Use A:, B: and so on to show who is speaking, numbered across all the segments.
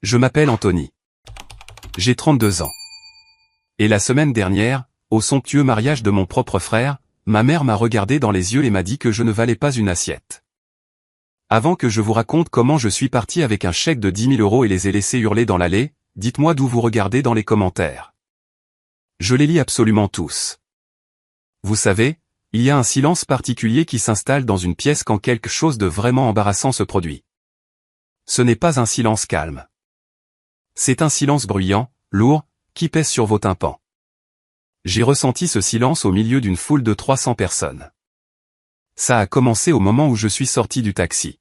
A: Je m'appelle Anthony. J'ai 32 ans. Et la semaine dernière, au somptueux mariage de mon propre frère, ma mère m'a regardé dans les yeux et m'a dit que je ne valais pas une assiette. Avant que je vous raconte comment je suis parti avec un chèque de 10 000 € et les ai laissés hurler dans l'allée, dites-moi d'où vous regardez dans les commentaires. Je les lis absolument tous. Vous savez, il y a un silence particulier qui s'installe dans une pièce quand quelque chose de vraiment embarrassant se produit. Ce n'est pas un silence calme. C'est un silence bruyant, lourd, qui pèse sur vos tympans. J'ai ressenti ce silence au milieu d'une foule de 300 personnes. Ça a commencé au moment où je suis sorti du taxi.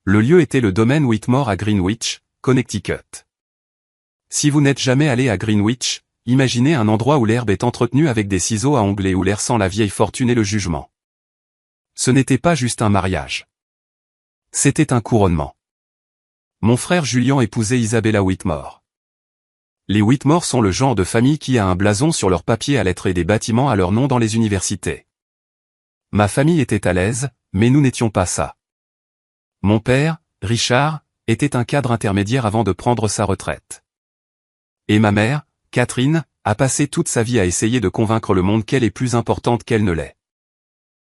A: Le lieu était le domaine Whitmore à Greenwich, Connecticut. Si vous n'êtes jamais allé à Greenwich, imaginez un endroit où l'herbe est entretenue avec des ciseaux à ongler où l'air sent la vieille fortune et le jugement. Ce n'était pas juste un mariage. C'était un couronnement. Mon frère Julian épousait Isabella Whitmore. Les Whitmore sont le genre de famille qui a un blason sur leur papier à lettres et des bâtiments à leur nom dans les universités. Ma famille était à l'aise, mais nous n'étions pas ça. Mon père, Richard, était un cadre intermédiaire avant de prendre sa retraite. Et ma mère, Catherine, a passé toute sa vie à essayer de convaincre le monde qu'elle est plus importante qu'elle ne l'est.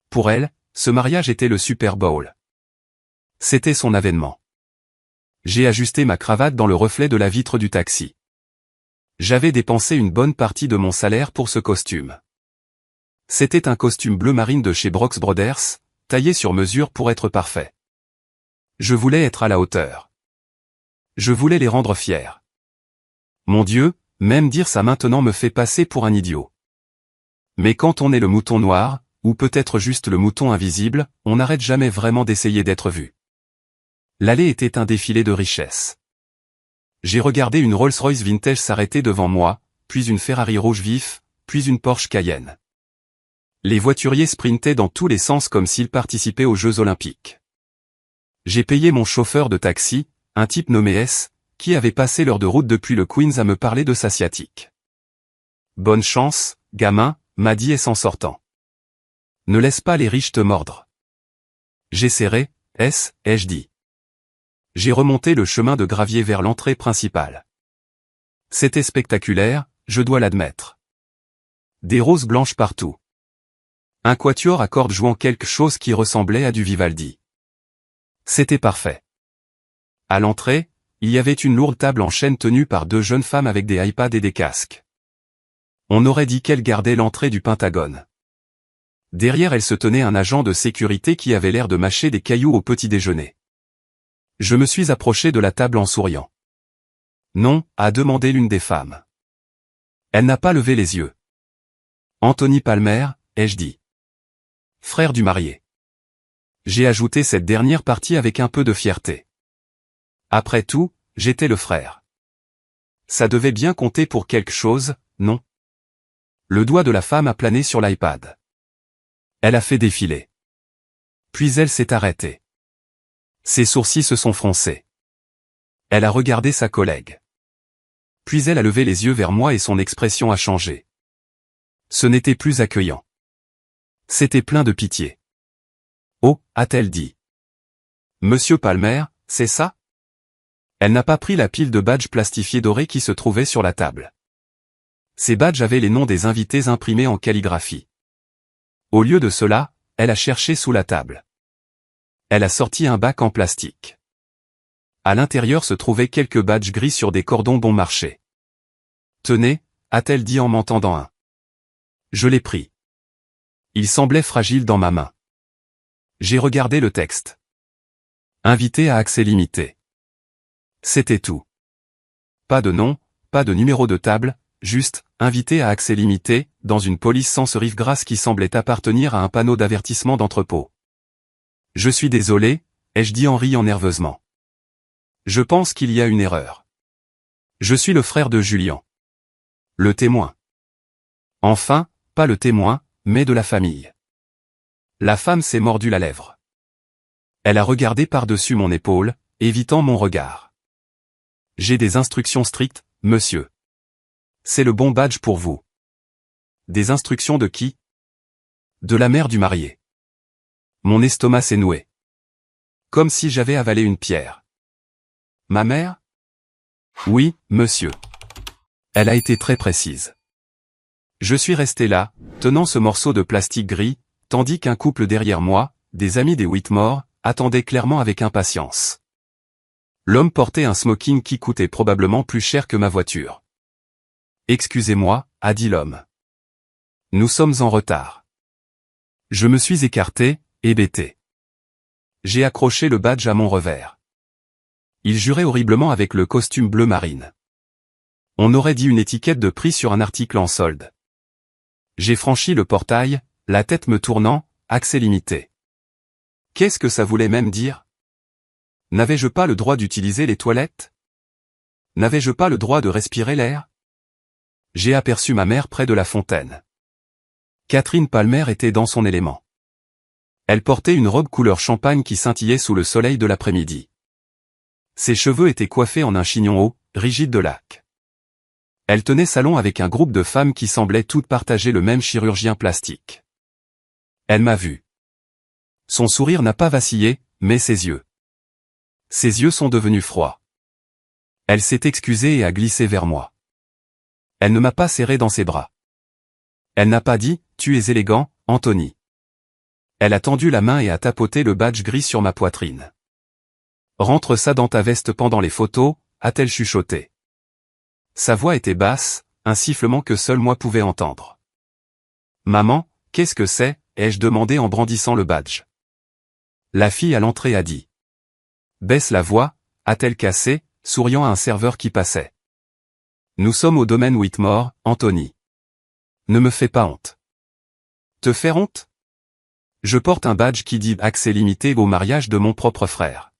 A: Pour elle, ce mariage était le Super Bowl. C'était son avènement. J'ai ajusté ma cravate dans le reflet de la vitre du taxi. J'avais dépensé une bonne partie de mon salaire pour ce costume. C'était un costume bleu marine de chez Brooks Brothers, taillé sur mesure pour être parfait. Je voulais être à la hauteur. Je voulais les rendre fiers. Mon Dieu, même dire ça maintenant me fait passer pour un idiot. Mais quand on est le mouton noir, ou peut-être juste le mouton invisible, on n'arrête jamais vraiment d'essayer d'être vu. L'allée était un défilé de richesses. J'ai regardé une Rolls-Royce vintage s'arrêter devant moi, puis une Ferrari rouge vif, puis une Porsche Cayenne. Les voituriers sprintaient dans tous les sens comme s'ils participaient aux Jeux Olympiques. J'ai payé mon chauffeur de taxi, un type nommé S, qui avait passé l'heure de route depuis le Queens à me parler de sa sciatique. Bonne chance, gamin, m'a dit S en sortant. Ne laisse pas les riches te mordre. J'ai serré, S, ai-je dit. J'ai remonté le chemin de gravier vers l'entrée principale. C'était spectaculaire, je dois l'admettre. Des roses blanches partout. Un quatuor à cordes jouant quelque chose qui ressemblait à du Vivaldi. C'était parfait. À l'entrée, il y avait une lourde table en chêne tenue par deux jeunes femmes avec des iPads et des casques. On aurait dit qu'elles gardaient l'entrée du Pentagone. Derrière elles se tenait un agent de sécurité qui avait l'air de mâcher des cailloux au petit déjeuner. Je me suis approché de la table en souriant. Non, a demandé l'une des femmes. Elle n'a pas levé les yeux. Anthony Palmer, ai-je dit. Frère du marié. J'ai ajouté cette dernière partie avec un peu de fierté. Après tout, j'étais le frère. Ça devait bien compter pour quelque chose, non? Le doigt de la femme a plané sur l'iPad. Elle a fait défiler. Puis elle s'est arrêtée. Ses sourcils se sont froncés. Elle a regardé sa collègue. Puis elle a levé les yeux vers moi et son expression a changé. Ce n'était plus accueillant. C'était plein de pitié. Oh, a-t-elle dit. Monsieur Palmer, c'est ça? Elle n'a pas pris la pile de badges plastifiés dorés qui se trouvaient sur la table. Ces badges avaient les noms des invités imprimés en calligraphie. Au lieu de cela, elle a cherché sous la table. Elle a sorti un bac en plastique. À l'intérieur se trouvaient quelques badges gris sur des cordons bon marché. Tenez, a-t-elle dit en m'en tendant un. Je l'ai pris. Il semblait fragile dans ma main. J'ai regardé le texte. Invité à accès limité. C'était tout. Pas de nom, pas de numéro de table, juste, invité à accès limité, dans une police sans serif grasse qui semblait appartenir à un panneau d'avertissement d'entrepôt. Je suis désolé, ai-je dit en riant nerveusement. Je pense qu'il y a une erreur. Je suis le frère de Julian. Le témoin. Enfin, pas le témoin, mais de la famille. La femme s'est mordu la lèvre. Elle a regardé par-dessus mon épaule, évitant mon regard. J'ai des instructions strictes, monsieur. C'est le bon badge pour vous. Des instructions de qui? De la mère du marié. Mon estomac s'est noué. Comme si j'avais avalé une pierre. Ma mère? Oui, monsieur. Elle a été très précise. Je suis resté là, tenant ce morceau de plastique gris, tandis qu'un couple derrière moi, des amis des Whitmore, attendait clairement avec impatience. L'homme portait un smoking qui coûtait probablement plus cher que ma voiture. Excusez-moi, a dit l'homme. Nous sommes en retard. Je me suis écarté, hébété. J'ai accroché le badge à mon revers. Il jurait horriblement avec le costume bleu marine. On aurait dit une étiquette de prix sur un article en solde. J'ai franchi le portail, la tête me tournant, accès limité. Qu'est-ce que ça voulait même dire? N'avais-je pas le droit d'utiliser les toilettes? N'avais-je pas le droit de respirer l'air? J'ai aperçu ma mère près de la fontaine. Catherine Palmer était dans son élément. Elle portait une robe couleur champagne qui scintillait sous le soleil de l'après-midi. Ses cheveux étaient coiffés en un chignon haut, rigide de laque. Elle tenait salon avec un groupe de femmes qui semblaient toutes partager le même chirurgien plastique. Elle m'a vu. Son sourire n'a pas vacillé, mais ses yeux. Ses yeux sont devenus froids. Elle s'est excusée et a glissé vers moi. Elle ne m'a pas serré dans ses bras. Elle n'a pas dit « Tu es élégant, Anthony ». Elle a tendu la main et a tapoté le badge gris sur ma poitrine. « Rentre ça dans ta veste pendant les photos », a-t-elle chuchoté. Sa voix était basse, un sifflement que seul moi pouvais entendre. « Maman, qu'est-ce que c'est ?» ai-je demandé en brandissant le badge. La fille à l'entrée a dit. « Baisse la voix », a-t-elle cassé, souriant à un serveur qui passait. « Nous sommes au domaine Whitmore, Anthony. Ne me fais pas honte. » Te faire honte? Je porte un badge qui dit accès limité au mariage de mon propre frère.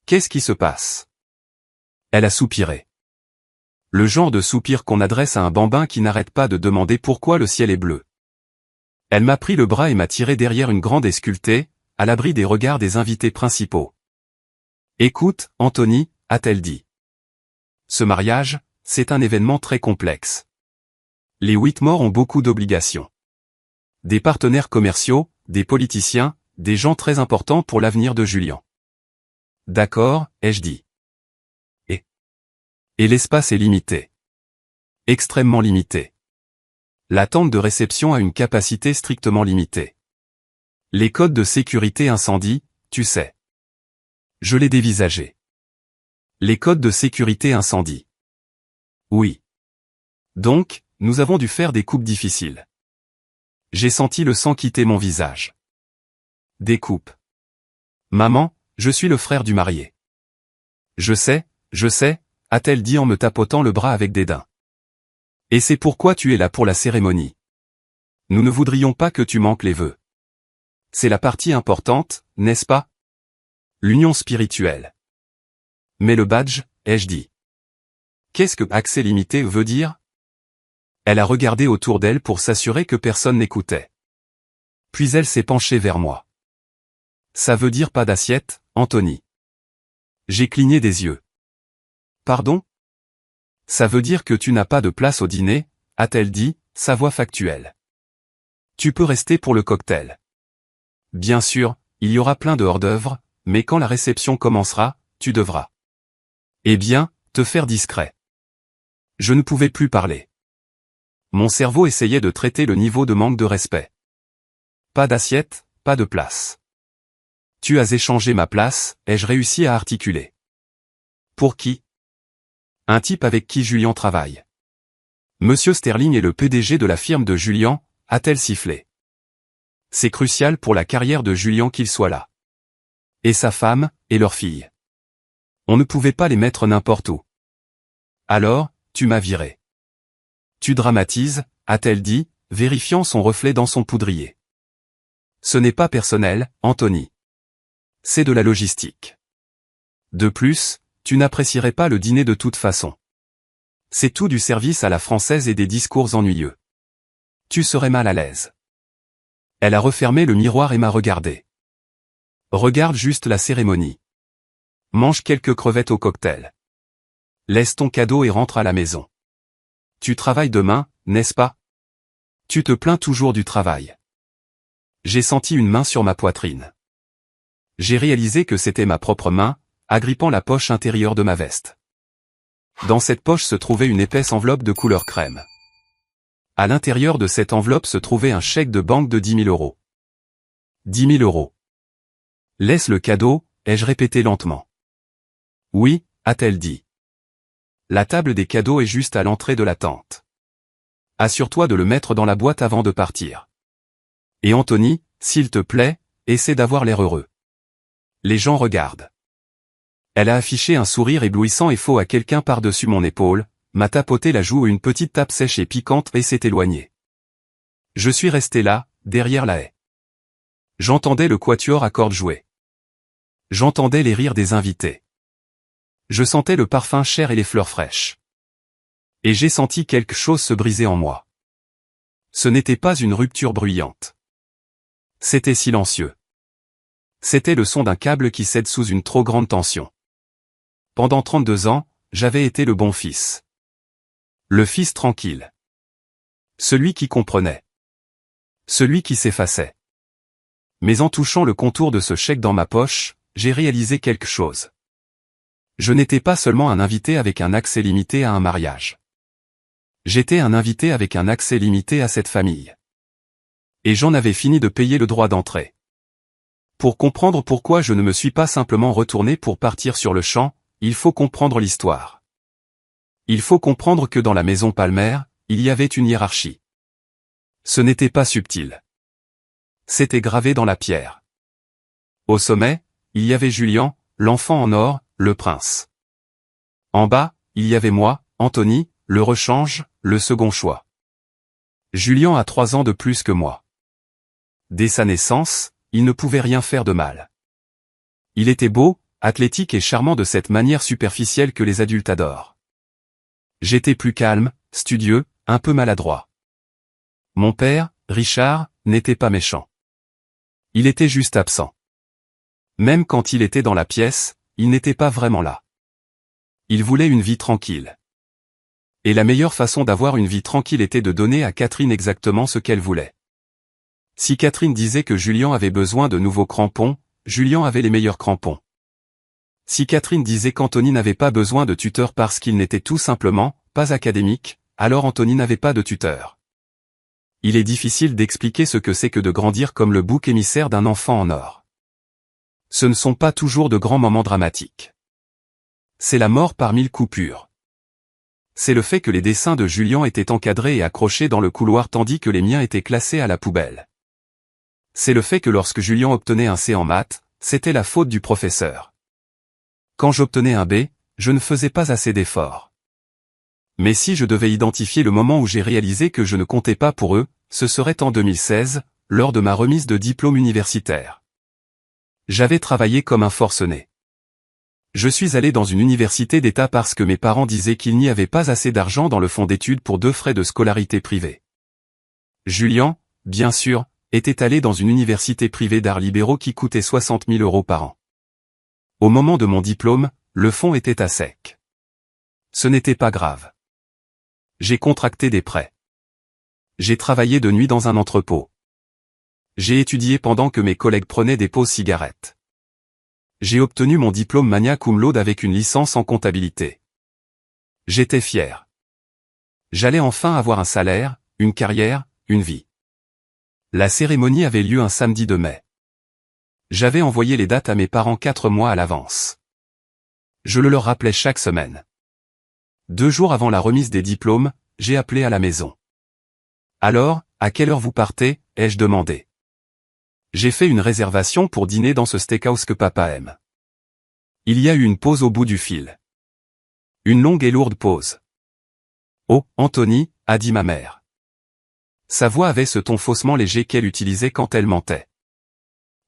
A: Qu'est-ce qui se passe? Elle a soupiré. Le genre de soupir qu'on adresse à un bambin qui n'arrête pas de demander pourquoi le ciel est bleu. Elle m'a pris le bras et m'a tiré derrière une grande escultée, à l'abri des regards des invités principaux. Écoute, Anthony, a-t-elle dit. Ce mariage, c'est un événement très complexe. Les Whitmore ont beaucoup d'obligations. Des partenaires commerciaux, des politiciens, des gens très importants pour l'avenir de Julian. D'accord, ai-je dit. Et l'espace est limité. Extrêmement limité. La tente de réception a une capacité strictement limitée. Les codes de sécurité incendie, tu sais. Je l'ai dévisagé. Les codes de sécurité incendie. Oui. Donc, nous avons dû faire des coupes difficiles. J'ai senti le sang quitter mon visage. Des coupes. Maman, je suis le frère du marié. Je sais, a-t-elle dit en me tapotant le bras avec dédain. Et c'est pourquoi tu es là pour la cérémonie. Nous ne voudrions pas que tu manques les vœux. C'est la partie importante, n'est-ce pas? L'union spirituelle. Mais le badge, ai-je dit. Qu'est-ce que accès limité veut dire? Elle a regardé autour d'elle pour s'assurer que personne n'écoutait. Puis elle s'est penchée vers moi. Ça veut dire pas d'assiette, Anthony. J'ai cligné des yeux. Pardon? Ça veut dire que tu n'as pas de place au dîner, a-t-elle dit, sa voix factuelle. Tu peux rester pour le cocktail. Bien sûr, il y aura plein de hors-d'œuvre, mais quand la réception commencera, tu devras. Eh bien, te faire discret. Je ne pouvais plus parler. Mon cerveau essayait de traiter le niveau de manque de respect. Pas d'assiette, pas de place. Tu as échangé ma place, ai-je réussi à articuler. Pour qui? Un type avec qui Julian travaille. Monsieur Sterling est le PDG de la firme de Julian, a-t-elle sifflé. C'est crucial pour la carrière de Julian qu'il soit là. Et sa femme, et leur fille. On ne pouvait pas les mettre n'importe où. Alors, tu m'as viré. Tu dramatises, a-t-elle dit, vérifiant son reflet dans son poudrier. Ce n'est pas personnel, Anthony. C'est de la logistique. De plus, tu n'apprécierais pas le dîner de toute façon. C'est tout du service à la française et des discours ennuyeux. Tu serais mal à l'aise. Elle a refermé le miroir et m'a regardé. Regarde juste la cérémonie. Mange quelques crevettes au cocktail. Laisse ton cadeau et rentre à la maison. Tu travailles demain, n'est-ce pas? Tu te plains toujours du travail. J'ai senti une main sur ma poitrine. J'ai réalisé que c'était ma propre main, agrippant la poche intérieure de ma veste. Dans cette poche se trouvait une épaisse enveloppe de couleur crème. À l'intérieur de cette enveloppe se trouvait un chèque de banque de 10 000 euros. 10 000 euros. Laisse le cadeau, ai-je répété lentement. Oui, a-t-elle dit. La table des cadeaux est juste à l'entrée de la tente. Assure-toi de le mettre dans la boîte avant de partir. Et Anthony, s'il te plaît, essaie d'avoir l'air heureux. Les gens regardent. Elle a affiché un sourire éblouissant et faux à quelqu'un par-dessus mon épaule, m'a tapoté la joue une petite tape sèche et piquante et s'est éloignée. Je suis resté là, derrière la haie. J'entendais le quatuor à cordes jouer. J'entendais les rires des invités. Je sentais le parfum cher et les fleurs fraîches. Et j'ai senti quelque chose se briser en moi. Ce n'était pas une rupture bruyante. C'était silencieux. C'était le son d'un câble qui cède sous une trop grande tension. Pendant 32 ans, j'avais été le bon fils. Le fils tranquille. Celui qui comprenait. Celui qui s'effaçait. Mais en touchant le contour de ce chèque dans ma poche, j'ai réalisé quelque chose. Je n'étais pas seulement un invité avec un accès limité à un mariage. J'étais un invité avec un accès limité à cette famille. Et j'en avais fini de payer le droit d'entrée. Pour comprendre pourquoi je ne me suis pas simplement retourné pour partir sur le champ, il faut comprendre l'histoire. Il faut comprendre que dans la maison Palmer, il y avait une hiérarchie. Ce n'était pas subtil. C'était gravé dans la pierre. Au sommet, il y avait Julian, l'enfant en or, le prince. En bas, il y avait moi, Anthony, le rechange, le second choix. Julian a 3 ans de plus que moi. Dès sa naissance, il ne pouvait rien faire de mal. Il était beau, athlétique et charmant de cette manière superficielle que les adultes adorent. J'étais plus calme, studieux, un peu maladroit. Mon père, Richard, n'était pas méchant. Il était juste absent. Même quand il était dans la pièce, il n'était pas vraiment là. Il voulait une vie tranquille. Et la meilleure façon d'avoir une vie tranquille était de donner à Catherine exactement ce qu'elle voulait. Si Catherine disait que Julian avait besoin de nouveaux crampons, Julian avait les meilleurs crampons. Si Catherine disait qu'Anthony n'avait pas besoin de tuteur parce qu'il n'était tout simplement pas académique, alors Anthony n'avait pas de tuteur. Il est difficile d'expliquer ce que c'est que de grandir comme le bouc émissaire d'un enfant en or. Ce ne sont pas toujours de grands moments dramatiques. C'est la mort par 1000 coupures. C'est le fait que les dessins de Julian étaient encadrés et accrochés dans le couloir tandis que les miens étaient classés à la poubelle. C'est le fait que lorsque Julian obtenait un C en maths, c'était la faute du professeur. Quand j'obtenais un B, je ne faisais pas assez d'efforts. Mais si je devais identifier le moment où j'ai réalisé que je ne comptais pas pour eux, ce serait en 2016, lors de ma remise de diplôme universitaire. J'avais travaillé comme un forcené. Je suis allé dans une université d'État parce que mes parents disaient qu'il n'y avait pas assez d'argent dans le fonds d'études pour 2 frais de scolarité privés. Julian, bien sûr, était allé dans une université privée d'arts libéraux qui coûtait 60 000 euros par an. Au moment de mon diplôme, le fonds était à sec. Ce n'était pas grave. J'ai contracté des prêts. J'ai travaillé de nuit dans un entrepôt. J'ai étudié pendant que mes collègues prenaient des pauses cigarettes. J'ai obtenu mon diplôme magna cum laude avec une licence en comptabilité. J'étais fier. J'allais enfin avoir un salaire, une carrière, une vie. La cérémonie avait lieu un samedi de mai. J'avais envoyé les dates à mes parents 4 mois à l'avance. Je le leur rappelais chaque semaine. 2 jours avant la remise des diplômes, j'ai appelé à la maison. Alors, à quelle heure vous partez, ai-je demandé. J'ai fait une réservation pour dîner dans ce steakhouse que papa aime. Il y a eu une pause au bout du fil. Une longue et lourde pause. Oh, Anthony, a dit ma mère. Sa voix avait ce ton faussement léger qu'elle utilisait quand elle mentait.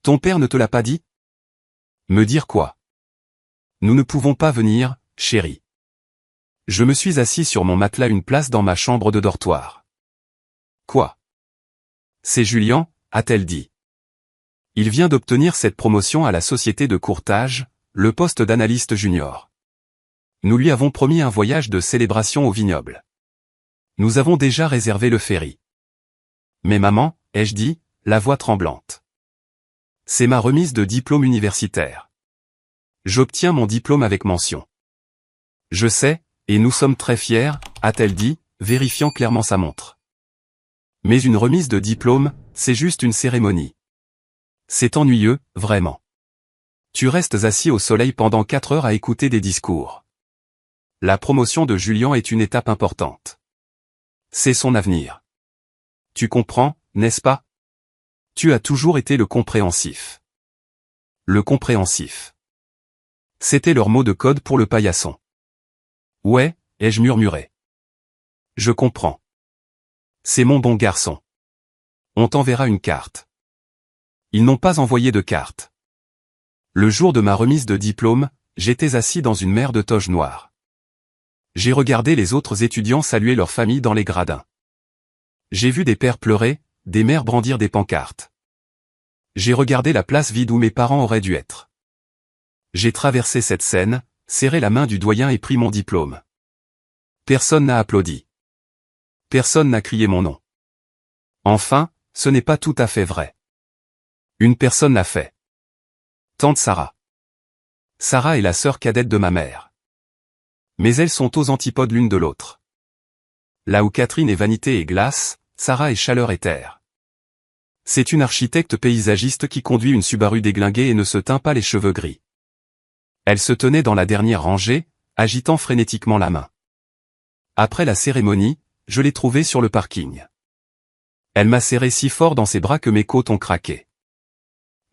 A: Ton père ne te l'a pas dit? Me dire quoi? Nous ne pouvons pas venir, chérie. Je me suis assis sur mon matelas une place dans ma chambre de dortoir. Quoi? C'est Julian, a-t-elle dit. Il vient d'obtenir cette promotion à la société de courtage, le poste d'analyste junior. Nous lui avons promis un voyage de célébration au vignoble. Nous avons déjà réservé le ferry. Mais maman, ai-je dit, la voix tremblante. C'est ma remise de diplôme universitaire. J'obtiens mon diplôme avec mention. Je sais, Et nous sommes très fiers, a-t-elle dit, vérifiant clairement sa montre. Mais une remise de diplôme, c'est juste une cérémonie. C'est ennuyeux, vraiment. Tu restes assis au soleil pendant 4 heures à écouter des discours. La promotion de Julian est une étape importante. C'est son avenir. Tu comprends, n'est-ce pas? Tu as toujours été le compréhensif. Le compréhensif. C'était leur mot de code pour le paillasson. Ouais, ai-je murmuré. Je comprends. C'est mon bon garçon. On t'enverra une carte. Ils n'ont pas envoyé de carte. Le jour de ma remise de diplôme, j'étais assis dans une mer de toge noire. J'ai regardé les autres étudiants saluer leur famille dans les gradins. J'ai vu des pères pleurer, des mères brandir des pancartes. J'ai regardé la place vide où mes parents auraient dû être. J'ai traversé cette scène, serré la main du doyen et pris mon diplôme. Personne n'a applaudi. Personne n'a crié mon nom. Enfin, ce n'est pas tout à fait vrai. Une personne l'a fait. Tante Sarah. Sarah est la sœur cadette de ma mère. Mais elles sont aux antipodes l'une de l'autre. Là où Catherine est vanité et glace, Sarah est chaleur et terre. C'est une architecte paysagiste qui conduit une Subaru déglinguée et ne se teint pas les cheveux gris. Elle se tenait dans la dernière rangée, agitant frénétiquement la main. Après la cérémonie, je l'ai trouvée sur le parking. Elle m'a serré si fort dans ses bras que mes côtes ont craqué.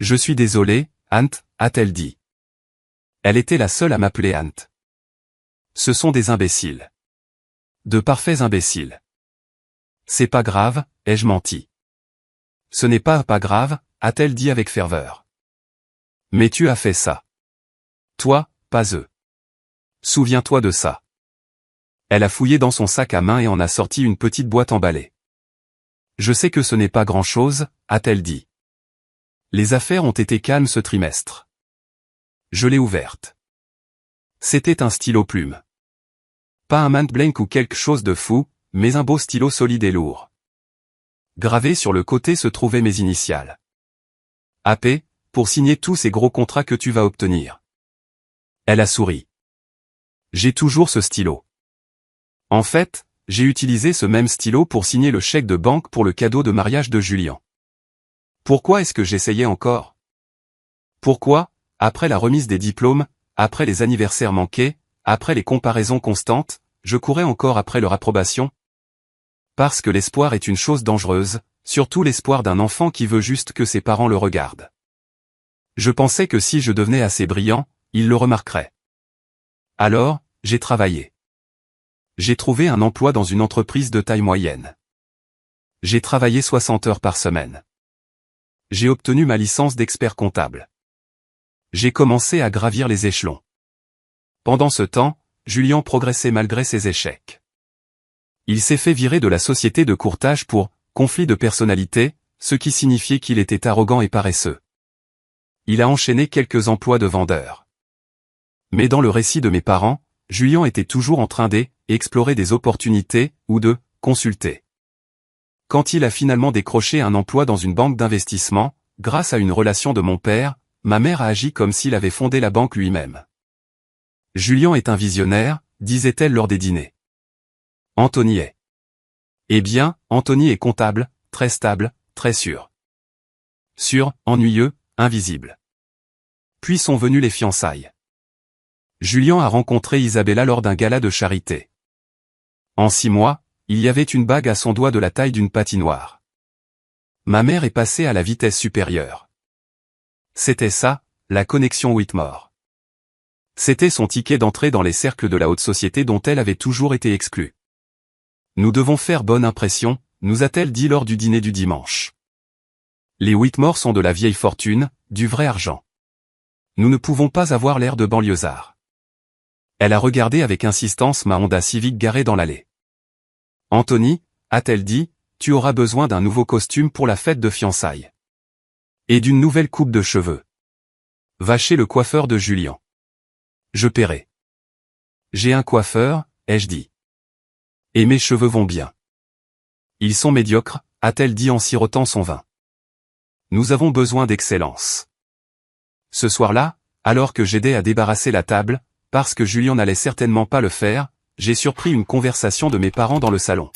A: Je suis désolé, Ant, a-t-elle dit. Elle était la seule à m'appeler Ant. Ce sont des imbéciles. De parfaits imbéciles. C'est pas grave, ai-je menti. Ce n'est pas grave, a-t-elle dit avec ferveur. Mais tu as fait ça. Toi, pas eux. Souviens-toi de ça. Elle a fouillé dans son sac à main et en a sorti une petite boîte emballée. Je sais que ce n'est pas grand-chose, a-t-elle dit. Les affaires ont été calmes ce trimestre. Je l'ai ouverte. C'était un stylo plume. Pas un Mont Blanc ou quelque chose de fou, mais un beau stylo solide et lourd. Gravé sur le côté se trouvaient mes initiales. AP, pour signer tous ces gros contrats que tu vas obtenir. Elle a souri. J'ai toujours ce stylo. En fait, j'ai utilisé ce même stylo pour signer le chèque de banque pour le cadeau de mariage de Julian. Pourquoi est-ce que j'essayais encore? Pourquoi, après la remise des diplômes, après les anniversaires manqués, après les comparaisons constantes, je courais encore après leur approbation? Parce que l'espoir est une chose dangereuse, surtout l'espoir d'un enfant qui veut juste que ses parents le regardent. Je pensais que si je devenais assez brillant, ils le remarqueraient. Alors, j'ai travaillé. J'ai trouvé un emploi dans une entreprise de taille moyenne. J'ai travaillé 60 heures par semaine. J'ai obtenu ma licence d'expert comptable. J'ai commencé à gravir les échelons. Pendant ce temps, Julian progressait malgré ses échecs. Il s'est fait virer de la société de courtage pour conflit de personnalité, ce qui signifiait qu'il était arrogant et paresseux. Il a enchaîné quelques emplois de vendeur. Mais dans le récit de mes parents, Julian était toujours en train d'explorer des opportunités ou de consulter. Quand il a finalement décroché un emploi dans une banque d'investissement, grâce à une relation de mon père, ma mère a agi comme s'il avait fondé la banque lui-même. Julian est un visionnaire, disait-elle lors des dîners. Anthony est. Eh bien, Anthony est comptable, très stable, très sûr. Sûr, ennuyeux, invisible. Puis sont venues les fiançailles. Julian a rencontré Isabella lors d'un gala de charité. En 6 mois, il y avait une bague à son doigt de la taille d'une patinoire. Ma mère est passée à la vitesse supérieure. C'était ça, la connexion Whitmore. C'était son ticket d'entrée dans les cercles de la haute société dont elle avait toujours été exclue. Nous devons faire bonne impression, nous a-t-elle dit lors du dîner du dimanche. Les Whitmore sont de la vieille fortune, du vrai argent. Nous ne pouvons pas avoir l'air de banlieusards. Elle a regardé avec insistance ma Honda Civic garée dans l'allée. Anthony, a-t-elle dit, tu auras besoin d'un nouveau costume pour la fête de fiançailles. Et d'une nouvelle coupe de cheveux. Va chez le coiffeur de Julian. Je paierai. J'ai un coiffeur, ai-je dit. Et mes cheveux vont bien. Ils sont médiocres, a-t-elle dit en sirotant son vin. Nous avons besoin d'excellence. Ce soir-là, alors que j'aidais à débarrasser la table, parce que Julian n'allait certainement pas le faire, j'ai surpris une conversation de mes parents dans le salon.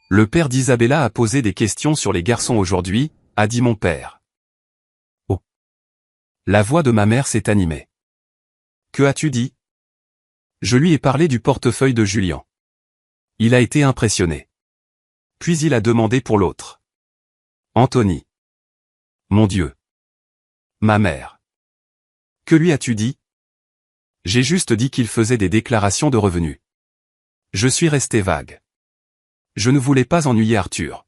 A: Le père d'Isabella a posé des questions sur les garçons aujourd'hui, a dit mon père. Oh. La voix de ma mère s'est animée. Que as-tu dit? Je lui ai parlé du portefeuille de Julien. Il a été impressionné. Puis il a demandé pour l'autre. Anthony. Mon Dieu. Ma mère. Que lui as-tu dit? J'ai juste dit qu'il faisait des déclarations de revenus. Je suis resté vague. Je ne voulais pas ennuyer Arthur.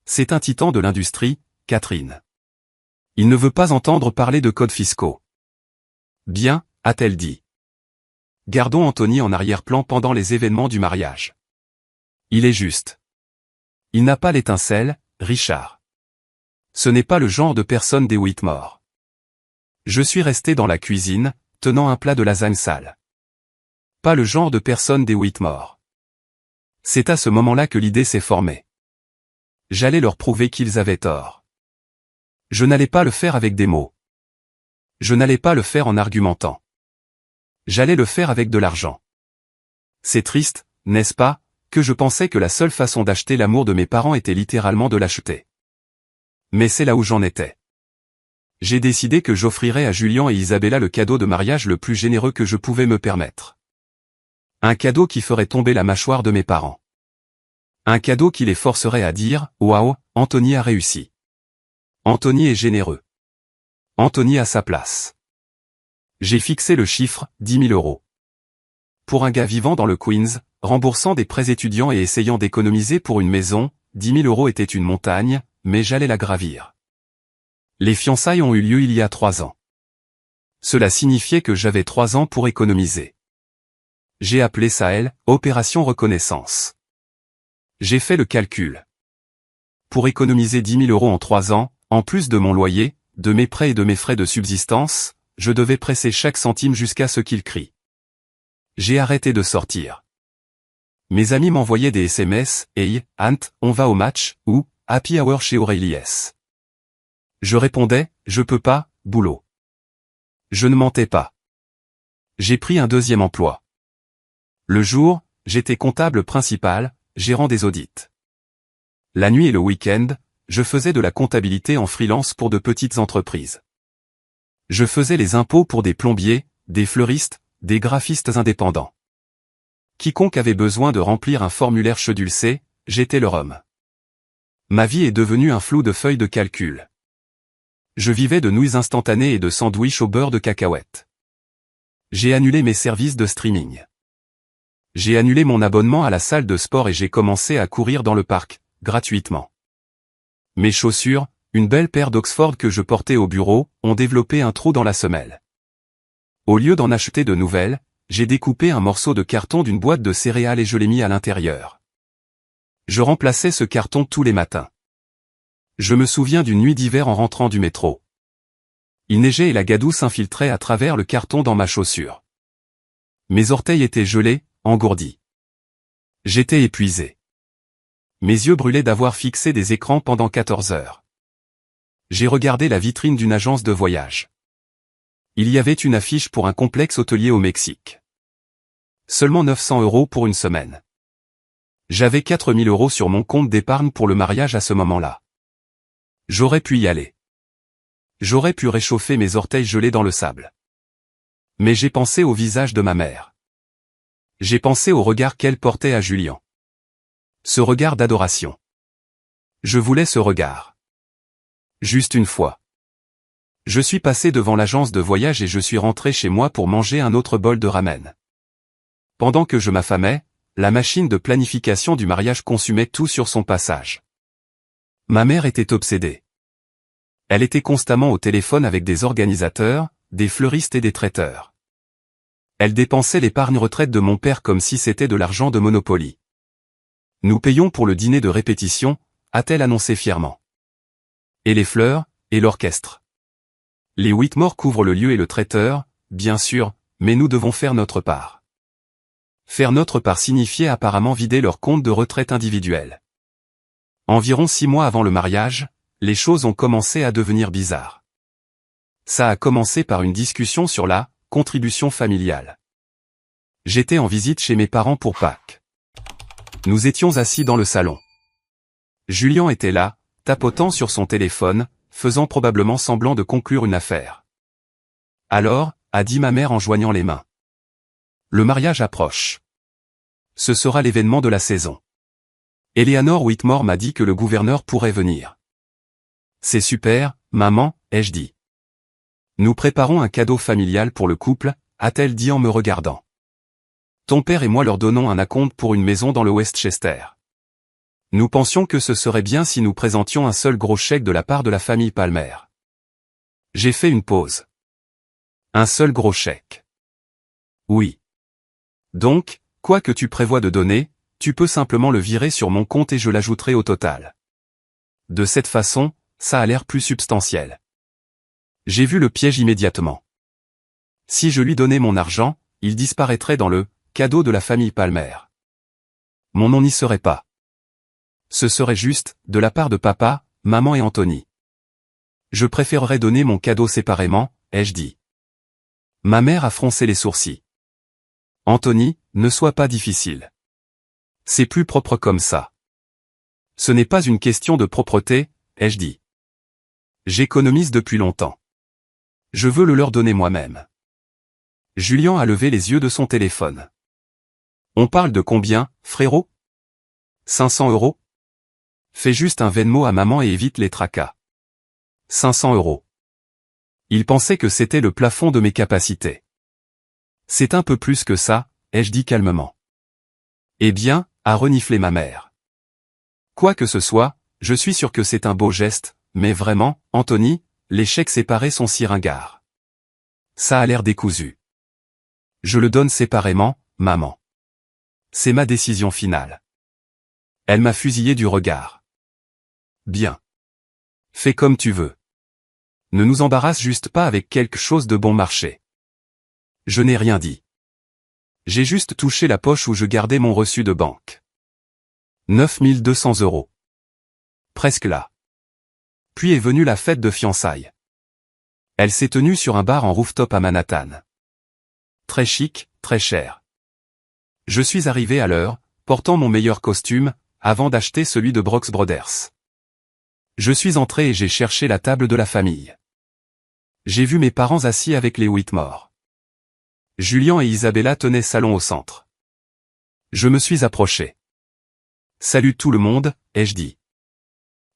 A: C'est un titan de l'industrie, Catherine. Il ne veut pas entendre parler de codes fiscaux. Bien, a-t-elle dit. Gardons Anthony en arrière-plan pendant les événements du mariage. Il est juste. Il n'a pas l'étincelle, Richard. Ce n'est pas le genre de personne des Whitmore. Je suis resté dans la cuisine, tenant un plat de lasagne sale. Pas le genre de personne des Whitmore. C'est à ce moment-là que l'idée s'est formée. J'allais leur prouver qu'ils avaient tort. Je n'allais pas le faire avec des mots. Je n'allais pas le faire en argumentant. J'allais le faire avec de l'argent. C'est triste, n'est-ce pas, que je pensais que la seule façon d'acheter l'amour de mes parents était littéralement de l'acheter. Mais c'est là où j'en étais. J'ai décidé que j'offrirais à Julien et Isabella le cadeau de mariage le plus généreux que je pouvais me permettre. Un cadeau qui ferait tomber la mâchoire de mes parents. Un cadeau qui les forcerait à dire « Waouh, Anthony a réussi. Anthony est généreux. Anthony a sa place. » J'ai fixé le chiffre, 10 000 euros. Pour un gars vivant dans le Queens, remboursant des prêts étudiants et essayant d'économiser pour une maison, 10 000 euros était une montagne, mais j'allais la gravir. Les fiançailles ont eu lieu il y a 3 ans. Cela signifiait que j'avais 3 ans pour économiser. J'ai appelé ça Opération Reconnaissance. J'ai fait le calcul. Pour économiser 10 000 euros en 3 ans, en plus de mon loyer, de mes prêts et de mes frais de subsistance, je devais presser chaque centime jusqu'à ce qu'il crie. J'ai arrêté de sortir. Mes amis m'envoyaient des SMS, « Hey, Ant, on va au match » ou « Happy Hour chez Aurelius ». Je répondais, « Je peux pas, boulot ». Je ne mentais pas. J'ai pris un deuxième emploi. Le jour, j'étais comptable principal, gérant des audits. La nuit et le week-end, je faisais de la comptabilité en freelance pour de petites entreprises. Je faisais les impôts pour des plombiers, des fleuristes, des graphistes indépendants. Quiconque avait besoin de remplir un formulaire chedulcé, j'étais leur homme. Ma vie est devenue un flou de feuilles de calcul. Je vivais de nouilles instantanées et de sandwichs au beurre de cacahuète. J'ai annulé mes services de streaming. J'ai annulé mon abonnement à la salle de sport et j'ai commencé à courir dans le parc, gratuitement. Mes chaussures, une belle paire d'Oxford que je portais au bureau, ont développé un trou dans la semelle. Au lieu d'en acheter de nouvelles, j'ai découpé un morceau de carton d'une boîte de céréales et je l'ai mis à l'intérieur. Je remplaçais ce carton tous les matins. Je me souviens d'une nuit d'hiver en rentrant du métro. Il neigeait et la gadoue s'infiltrait à travers le carton dans ma chaussure. Mes orteils étaient gelés, engourdis. J'étais épuisé. Mes yeux brûlaient d'avoir fixé des écrans pendant 14 heures. J'ai regardé la vitrine d'une agence de voyage. Il y avait une affiche pour un complexe hôtelier au Mexique. Seulement 900 euros pour une semaine. J'avais 4 000 euros sur mon compte d'épargne pour le mariage à ce moment-là. J'aurais pu y aller. J'aurais pu réchauffer mes orteils gelés dans le sable. Mais j'ai pensé au visage de ma mère. J'ai pensé au regard qu'elle portait à Julien. Ce regard d'adoration. Je voulais ce regard. Juste une fois. Je suis passé devant l'agence de voyage et je suis rentré chez moi pour manger un autre bol de ramen. Pendant que je m'affamais, la machine de planification du mariage consumait tout sur son passage. Ma mère était obsédée. Elle était constamment au téléphone avec des organisateurs, des fleuristes et des traiteurs. Elle dépensait l'épargne retraite de mon père comme si c'était de l'argent de Monopoly. Nous payons pour le dîner de répétition, a-t-elle annoncé fièrement. Et les fleurs, et l'orchestre. Les Whitmore couvrent le lieu et le traiteur, bien sûr, mais nous devons faire notre part. Faire notre part signifiait apparemment vider leur compte de retraite individuel. Environ 6 mois avant le mariage, les choses ont commencé à devenir bizarres. Ça a commencé par une discussion sur la contribution familiale. J'étais en visite chez mes parents pour Pâques. Nous étions assis dans le salon. Julien était là, tapotant sur son téléphone, faisant probablement semblant de conclure une affaire. Alors, a dit ma mère en joignant les mains. Le mariage approche. Ce sera l'événement de la saison. Eleanor Whitmore m'a dit que le gouverneur pourrait venir. C'est super, maman, ai-je dit. Nous préparons un cadeau familial pour le couple, a-t-elle dit en me regardant. Ton père et moi leur donnons un acompte pour une maison dans le Westchester. Nous pensions que ce serait bien si nous présentions un seul gros chèque de la part de la famille Palmer. J'ai fait une pause. Un seul gros chèque. Oui. Donc, quoi que tu prévois de donner, tu peux simplement le virer sur mon compte et je l'ajouterai au total. De cette façon, ça a l'air plus substantiel. J'ai vu le piège immédiatement. Si je lui donnais mon argent, il disparaîtrait dans le cadeau de la famille Palmer. Mon nom n'y serait pas. Ce serait juste, de la part de papa, maman et Anthony. Je préférerais donner mon cadeau séparément, ai-je dit. Ma mère a froncé les sourcils. Anthony, ne sois pas difficile. C'est plus propre comme ça. Ce n'est pas une question de propreté, ai-je dit. J'économise depuis longtemps. Je veux le leur donner moi-même. Julien a levé les yeux de son téléphone. On parle de combien, frérot? 500 €? Fais juste un Venmo à maman et évite les tracas. 500 €. Il pensait que c'était le plafond de mes capacités. C'est un peu plus que ça, ai-je dit calmement. Eh bien, a reniflé ma mère. Quoi que ce soit, je suis sûr que c'est un beau geste, mais vraiment, Anthony, les chèques séparés sont si ringards. Ça a l'air décousu. Je le donne séparément, maman. C'est ma décision finale. Elle m'a fusillé du regard. Bien. Fais comme tu veux. Ne nous embarrasse juste pas avec quelque chose de bon marché. Je n'ai rien dit. J'ai juste touché la poche où je gardais mon reçu de banque. 9 200 €. Presque là. Puis est venue la fête de fiançailles. Elle s'est tenue sur un bar en rooftop à Manhattan. Très chic, très cher. Je suis arrivé à l'heure, portant mon meilleur costume, avant d'acheter celui de Brooks Brothers. Je suis entré et j'ai cherché la table de la famille. J'ai vu mes parents assis avec les Whitmore. Julien et Isabella tenaient salon au centre. Je me suis approché. Salut tout le monde, ai-je dit.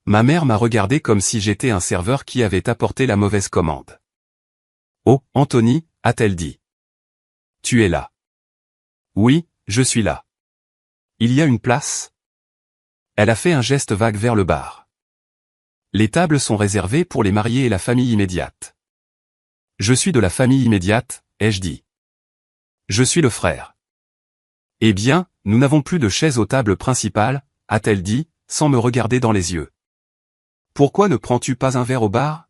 A: Ma mère m'a regardé comme si j'étais un serveur qui avait apporté la mauvaise commande. Oh, Anthony, a-t-elle dit. Tu es là. Oui, je suis là. Il y a une place? Elle a fait un geste vague vers le bar. Les tables sont réservées pour les mariés et la famille immédiate. Je suis de la famille immédiate, ai-je dit. Je suis le frère. Eh bien, nous n'avons plus de chaises aux tables principales, a-t-elle dit, sans me regarder dans les yeux. Pourquoi ne prends-tu pas un verre au bar?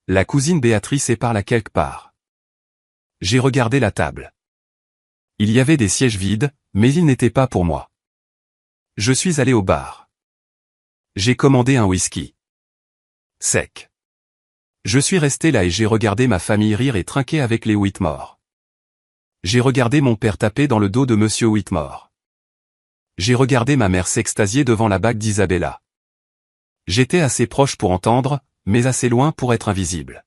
A: La cousine Béatrice est par là quelque part. J'ai regardé la table. Il y avait des sièges vides, mais ils n'étaient pas pour moi. Je suis allé au bar. J'ai commandé un whisky. Sec. Je suis resté là et j'ai regardé ma famille rire et trinquer avec les Whitmore. J'ai regardé mon père taper dans le dos de Monsieur Whitmore. J'ai regardé ma mère s'extasier devant la bague d'Isabella. J'étais assez proche pour entendre, mais assez loin pour être invisible.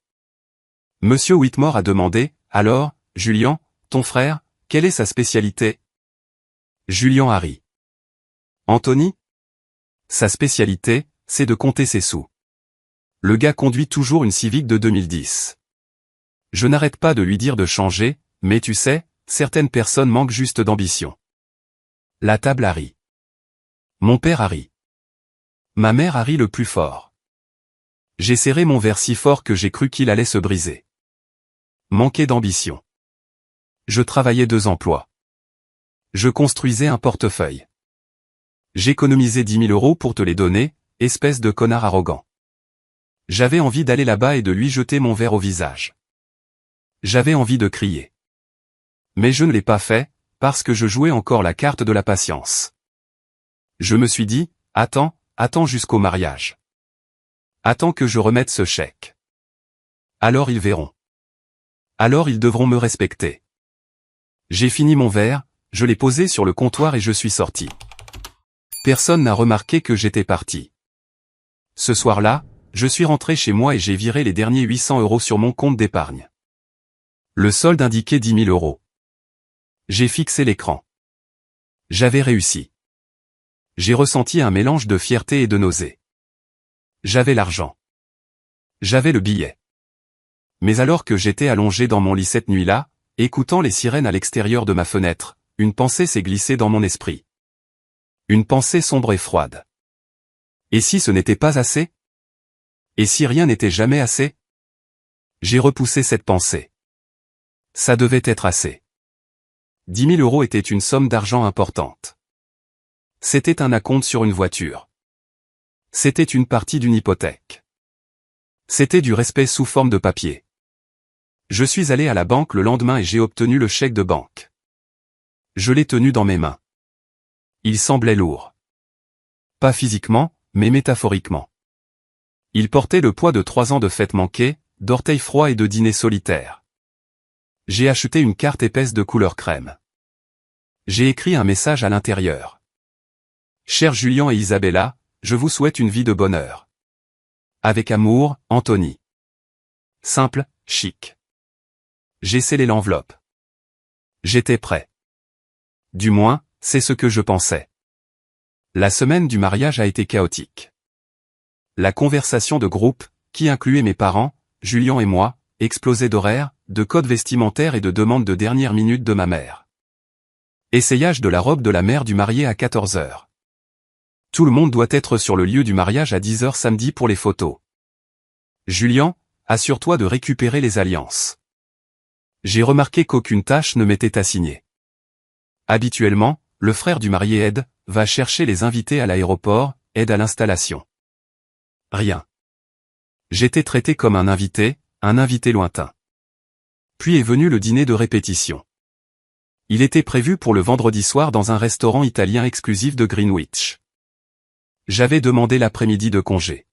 A: Monsieur Whitmore a demandé, alors, Julien, ton frère, quelle est sa spécialité? Julien a ri. Anthony? Sa spécialité, c'est de compter ses sous. Le gars conduit toujours une Civic de 2010. Je n'arrête pas de lui dire de changer, mais tu sais, certaines personnes manquent juste d'ambition. La table a ri. Mon père a ri. Ma mère a ri le plus fort. J'ai serré mon verre si fort que j'ai cru qu'il allait se briser. Manquer d'ambition. Je travaillais 2 emplois. Je construisais un portefeuille. J'économisais 10 000 € pour te les donner, espèce de connard arrogant. J'avais envie d'aller là-bas et de lui jeter mon verre au visage. J'avais envie de crier. Mais je ne l'ai pas fait, parce que je jouais encore la carte de la patience. Je me suis dit, attends jusqu'au mariage. Attends que je remette ce chèque. Alors ils verront. Alors ils devront me respecter. J'ai fini mon verre, je l'ai posé sur le comptoir et je suis sorti. Personne n'a remarqué que j'étais parti. Ce soir-là, je suis rentré chez moi et j'ai viré les derniers 800 € sur mon compte d'épargne. Le solde indiquait 10 000 €. J'ai fixé l'écran. J'avais réussi. J'ai ressenti un mélange de fierté et de nausée. J'avais l'argent. J'avais le billet. Mais alors que j'étais allongé dans mon lit cette nuit-là, écoutant les sirènes à l'extérieur de ma fenêtre, une pensée s'est glissée dans mon esprit. Une pensée sombre et froide. Et si ce n'était pas assez? Et si rien n'était jamais assez? J'ai repoussé cette pensée. Ça devait être assez. 10 000 € était une somme d'argent importante. C'était un acompte sur une voiture. C'était une partie d'une hypothèque. C'était du respect sous forme de papier. Je suis allé à la banque le lendemain et j'ai obtenu le chèque de banque. Je l'ai tenu dans mes mains. Il semblait lourd. Pas physiquement, mais métaphoriquement. Il portait le poids de 3 ans de fêtes manquées, d'orteils froids et de dîners solitaires. J'ai acheté une carte épaisse de couleur crème. J'ai écrit un message à l'intérieur. Chers Julien et Isabella, je vous souhaite une vie de bonheur. Avec amour, Anthony. Simple, chic. J'ai scellé l'enveloppe. J'étais prêt. Du moins, c'est ce que je pensais. La semaine du mariage a été chaotique. La conversation de groupe, qui incluait mes parents, Julien et moi, explosait d'horaires, de codes vestimentaires et de demandes de dernière minute de ma mère. Essayage de la robe de la mère du marié à 14 h. Tout le monde doit être sur le lieu du mariage à 10 h samedi pour les photos. Julien, assure-toi de récupérer les alliances. J'ai remarqué qu'aucune tâche ne m'était assignée. Habituellement, le frère du marié Ed va chercher les invités à l'aéroport, aide à l'installation. Rien. J'étais traité comme un invité lointain. Puis est venu le dîner de répétition. Il était prévu pour le vendredi soir dans un restaurant italien exclusif de Greenwich. J'avais demandé l'après-midi de congé.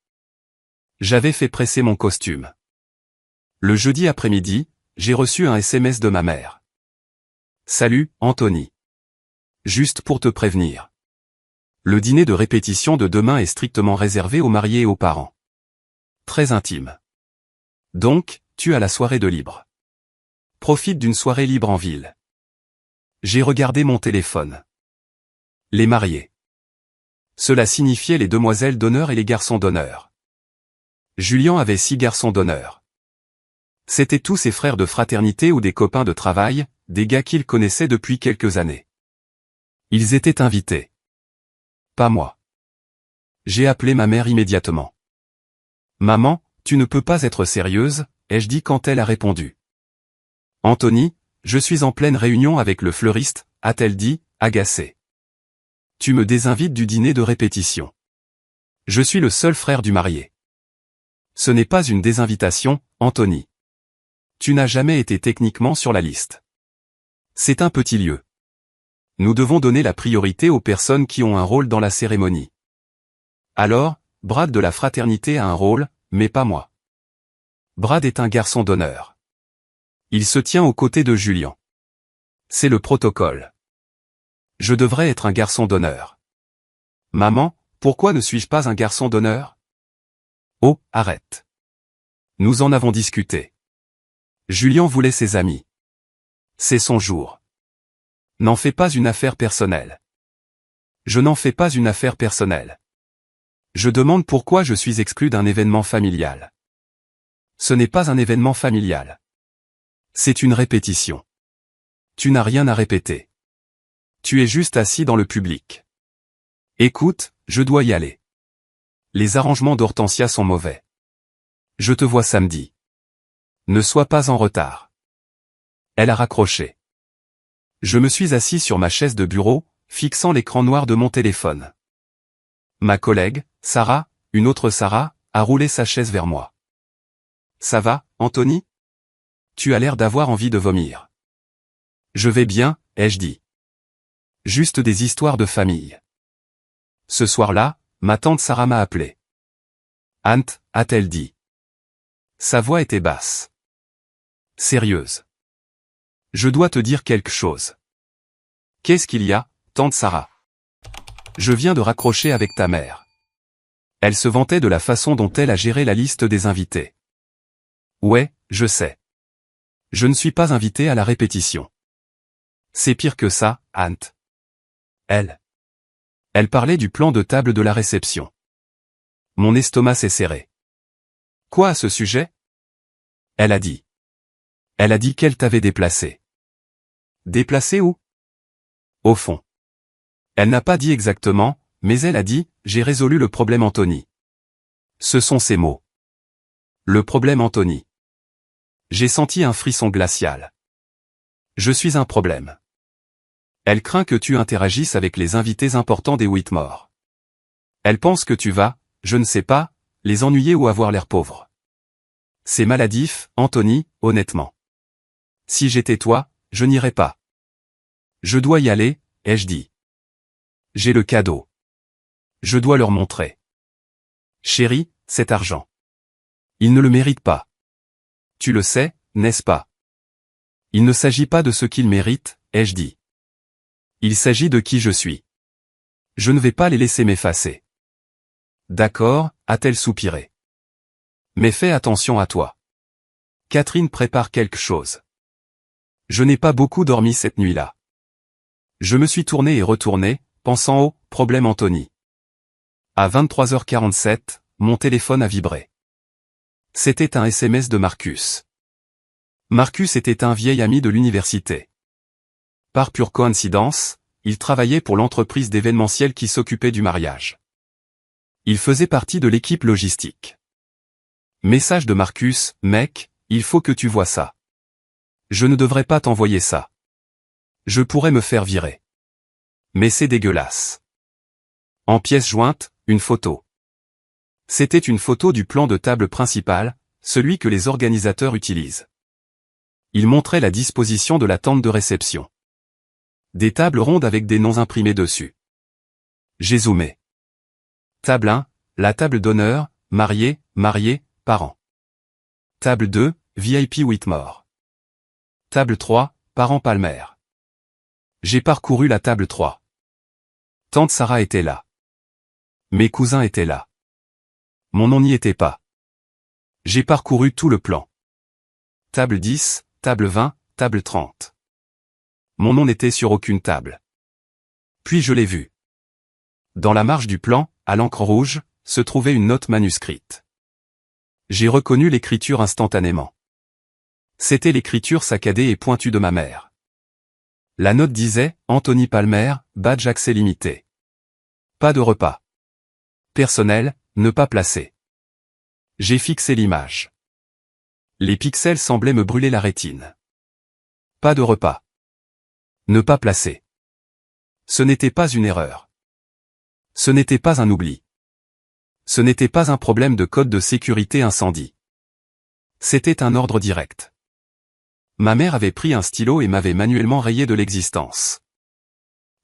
A: J'avais fait presser mon costume. Le jeudi après-midi, j'ai reçu un SMS de ma mère. Salut, Anthony. Juste pour te prévenir. Le dîner de répétition de demain est strictement réservé aux mariés et aux parents. Très intime. Donc, tu as la soirée de libre. Profite d'une soirée libre en ville. J'ai regardé mon téléphone. Les mariés. Cela signifiait les demoiselles d'honneur et les garçons d'honneur. Julien avait 6 garçons d'honneur. C'étaient tous ses frères de fraternité ou des copains de travail, des gars qu'il connaissait depuis quelques années. Ils étaient invités. Pas moi. J'ai appelé ma mère immédiatement. Maman, tu ne peux pas être sérieuse, ai-je dit quand elle a répondu. Anthony, je suis en pleine réunion avec le fleuriste, a-t-elle dit, agacée. Tu me désinvites du dîner de répétition. Je suis le seul frère du marié. Ce n'est pas une désinvitation, Anthony. Tu n'as jamais été techniquement sur la liste. C'est un petit lieu. Nous devons donner la priorité aux personnes qui ont un rôle dans la cérémonie. Alors, Brad de la fraternité a un rôle, mais pas moi. Brad est un garçon d'honneur. Il se tient aux côtés de Julien. C'est le protocole. Je devrais être un garçon d'honneur. Maman, pourquoi ne suis-je pas un garçon d'honneur? Oh, arrête. Nous en avons discuté. Julien voulait ses amis. C'est son jour. N'en fais pas une affaire personnelle. Je n'en fais pas une affaire personnelle. Je demande pourquoi je suis exclu d'un événement familial. Ce n'est pas un événement familial. C'est une répétition. Tu n'as rien à répéter. Tu es juste assis dans le public. Écoute, je dois y aller. Les arrangements d'Hortensia sont mauvais. Je te vois samedi. Ne sois pas en retard. Elle a raccroché. Je me suis assis sur ma chaise de bureau, fixant l'écran noir de mon téléphone. Ma collègue, Sarah, une autre Sarah, a roulé sa chaise vers moi. Ça va, Anthony? Tu as l'air d'avoir envie de vomir. Je vais bien, ai-je dit. Juste des histoires de famille. Ce soir-là, ma tante Sarah m'a appelé. Ant, a-t-elle dit. Sa voix était basse. Sérieuse. Je dois te dire quelque chose. Qu'est-ce qu'il y a, tante Sarah? Je viens de raccrocher avec ta mère. Elle se vantait de la façon dont elle a géré la liste des invités. Ouais, je sais. Je ne suis pas invité à la répétition. C'est pire que ça, Ant. Elle parlait du plan de table de la réception. Mon estomac s'est serré. Quoi à ce sujet? Elle a dit. Elle a dit qu'elle t'avait déplacé. Déplacé où? Au fond. Elle n'a pas dit exactement, mais elle a dit, j'ai résolu le problème Anthony. Ce sont ses mots. Le problème Anthony. J'ai senti un frisson glacial. Je suis un problème. Elle craint que tu interagisses avec les invités importants des Whitmore. Elle pense que tu vas, je ne sais pas, les ennuyer ou avoir l'air pauvre. C'est maladif, Anthony, honnêtement. Si j'étais toi, je n'irais pas. Je dois y aller, ai-je dit. J'ai le cadeau. Je dois leur montrer. Chérie, cet argent. Ils ne le méritent pas. Tu le sais, n'est-ce pas? Il ne s'agit pas de ce qu'ils méritent, ai-je dit. Il s'agit de qui je suis. Je ne vais pas les laisser m'effacer. D'accord, a-t-elle soupiré. Mais fais attention à toi. Catherine prépare quelque chose. Je n'ai pas beaucoup dormi cette nuit-là. Je me suis tourné et retourné, pensant au « problème Anthony ». À 23h47, mon téléphone a vibré. C'était un SMS de Marcus. Marcus était un vieil ami de l'université. Par pure coïncidence, il travaillait pour l'entreprise d'événementiel qui s'occupait du mariage. Il faisait partie de l'équipe logistique. Message de Marcus, mec, il faut que tu vois ça. Je ne devrais pas t'envoyer ça. Je pourrais me faire virer. Mais c'est dégueulasse. En pièce jointe, une photo. C'était une photo du plan de table principal, celui que les organisateurs utilisent. Il montrait la disposition de la tente de réception. Des tables rondes avec des noms imprimés dessus. J'ai zoomé. Table 1, la table d'honneur, marié, parents. Table 2, VIP Whitmore. Table 3, parents Palmer. J'ai parcouru la table 3. Tante Sarah était là. Mes cousins étaient là. Mon nom n'y était pas. J'ai parcouru tout le plan. Table 10, table 20, table 30. Mon nom n'était sur aucune table. Puis je l'ai vu. Dans la marge du plan, à l'encre rouge, se trouvait une note manuscrite. J'ai reconnu l'écriture instantanément. C'était l'écriture saccadée et pointue de ma mère. La note disait « Anthony Palmer, badge accès limité. Pas de repas. Personnel, ne pas placer. » J'ai fixé l'image. Les pixels semblaient me brûler la rétine. Pas de repas. Ne pas placer. Ce n'était pas une erreur. Ce n'était pas un oubli. Ce n'était pas un problème de code de sécurité incendie. C'était un ordre direct. Ma mère avait pris un stylo et m'avait manuellement rayé de l'existence.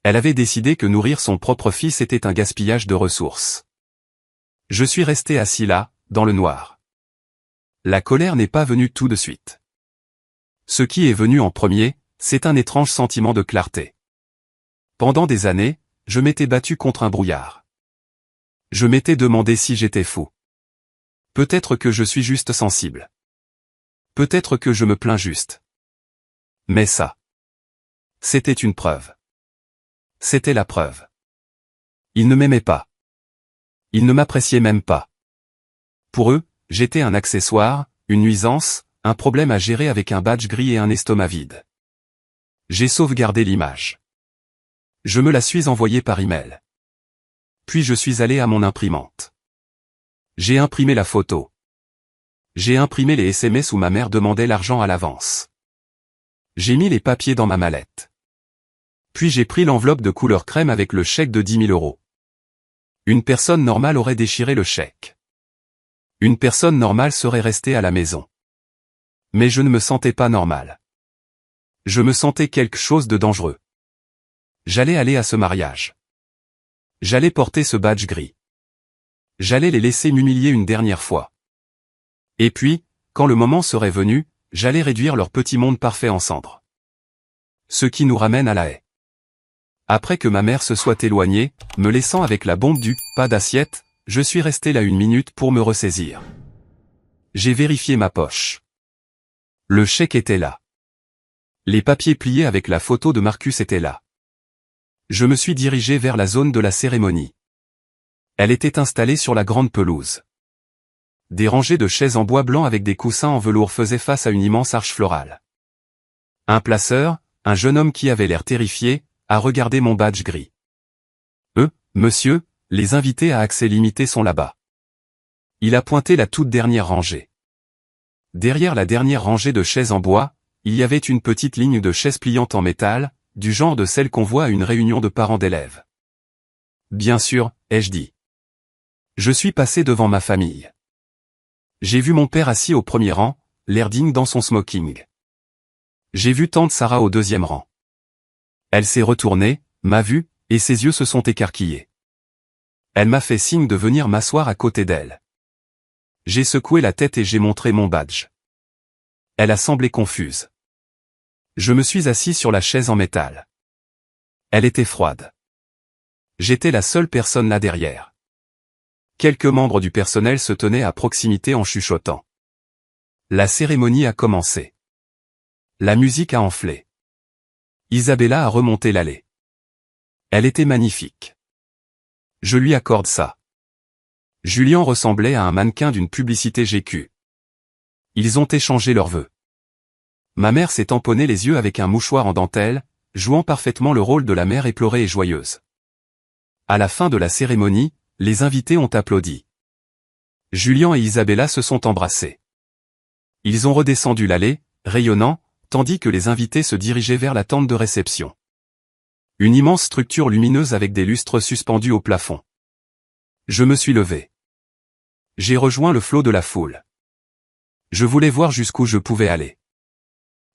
A: Elle avait décidé que nourrir son propre fils était un gaspillage de ressources. Je suis resté assis là, dans le noir. La colère n'est pas venue tout de suite. Ce qui est venu en premier, c'est un étrange sentiment de clarté. Pendant des années, je m'étais battu contre un brouillard. Je m'étais demandé si j'étais fou. Peut-être que je suis juste sensible. Peut-être que je me plains juste. Mais ça. C'était une preuve. C'était la preuve. Ils ne m'aimaient pas. Ils ne m'appréciaient même pas. Pour eux, j'étais un accessoire, une nuisance, un problème à gérer avec un badge gris et un estomac vide. J'ai sauvegardé l'image. Je me la suis envoyée par email. Puis je suis allé à mon imprimante. J'ai imprimé la photo. J'ai imprimé les SMS où ma mère demandait l'argent à l'avance. J'ai mis les papiers dans ma mallette. Puis j'ai pris l'enveloppe de couleur crème avec le chèque de 10 000 €. Une personne normale aurait déchiré le chèque. Une personne normale serait restée à la maison. Mais je ne me sentais pas normal. Je me sentais quelque chose de dangereux. J'allais aller à ce mariage. J'allais porter ce badge gris. J'allais les laisser m'humilier une dernière fois. Et puis, quand le moment serait venu, j'allais réduire leur petit monde parfait en cendres. Ce qui nous ramène à la haie. Après que ma mère se soit éloignée, me laissant avec la bombe du « pas d'assiette », je suis resté là 1 minute pour me ressaisir. J'ai vérifié ma poche. Le chèque était là. Les papiers pliés avec la photo de Marcus étaient là. Je me suis dirigé vers la zone de la cérémonie. Elle était installée sur la grande pelouse. Des rangées de chaises en bois blanc avec des coussins en velours faisaient face à une immense arche florale. Un placeur, un jeune homme qui avait l'air terrifié, a regardé mon badge gris. Monsieur, les invités à accès limité sont là-bas. Il a pointé la toute dernière rangée. Derrière la dernière rangée de chaises en bois, il y avait une petite ligne de chaises pliantes en métal, du genre de celles qu'on voit à une réunion de parents d'élèves. Bien sûr, ai-je dit. Je suis passé devant ma famille. J'ai vu mon père assis au premier rang, l'air digne dans son smoking. J'ai vu tante Sarah au 2e rang. Elle s'est retournée, m'a vu, et ses yeux se sont écarquillés. Elle m'a fait signe de venir m'asseoir à côté d'elle. J'ai secoué la tête et j'ai montré mon badge. Elle a semblé confuse. Je me suis assis sur la chaise en métal. Elle était froide. J'étais la seule personne là derrière. Quelques membres du personnel se tenaient à proximité en chuchotant. La cérémonie a commencé. La musique a enflé. Isabella a remonté l'allée. Elle était magnifique. Je lui accorde ça. Julien ressemblait à un mannequin d'une publicité GQ. Ils ont échangé leurs vœux. Ma mère s'est tamponnée les yeux avec un mouchoir en dentelle, jouant parfaitement le rôle de la mère éplorée et joyeuse. À la fin de la cérémonie, les invités ont applaudi. Julien et Isabella se sont embrassés. Ils ont redescendu l'allée, rayonnant, tandis que les invités se dirigeaient vers la tente de réception. Une immense structure lumineuse avec des lustres suspendus au plafond. Je me suis levé. J'ai rejoint le flot de la foule. Je voulais voir jusqu'où je pouvais aller.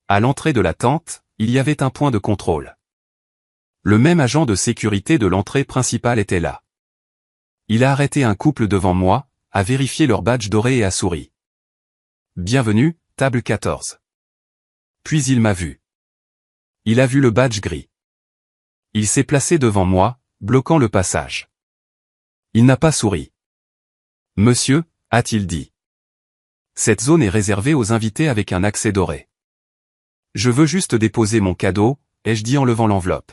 A: À l'entrée de la tente, il y avait un point de contrôle. Le même agent de sécurité de l'entrée principale était là. Il a arrêté un couple devant moi, a vérifié leur badge doré et a souri. Bienvenue, table 14. Puis il m'a vu. Il a vu le badge gris. Il s'est placé devant moi, bloquant le passage. Il n'a pas souri. Monsieur, a-t-il dit. Cette zone est réservée aux invités avec un accès doré. Je veux juste déposer mon cadeau, ai-je dit en levant l'enveloppe.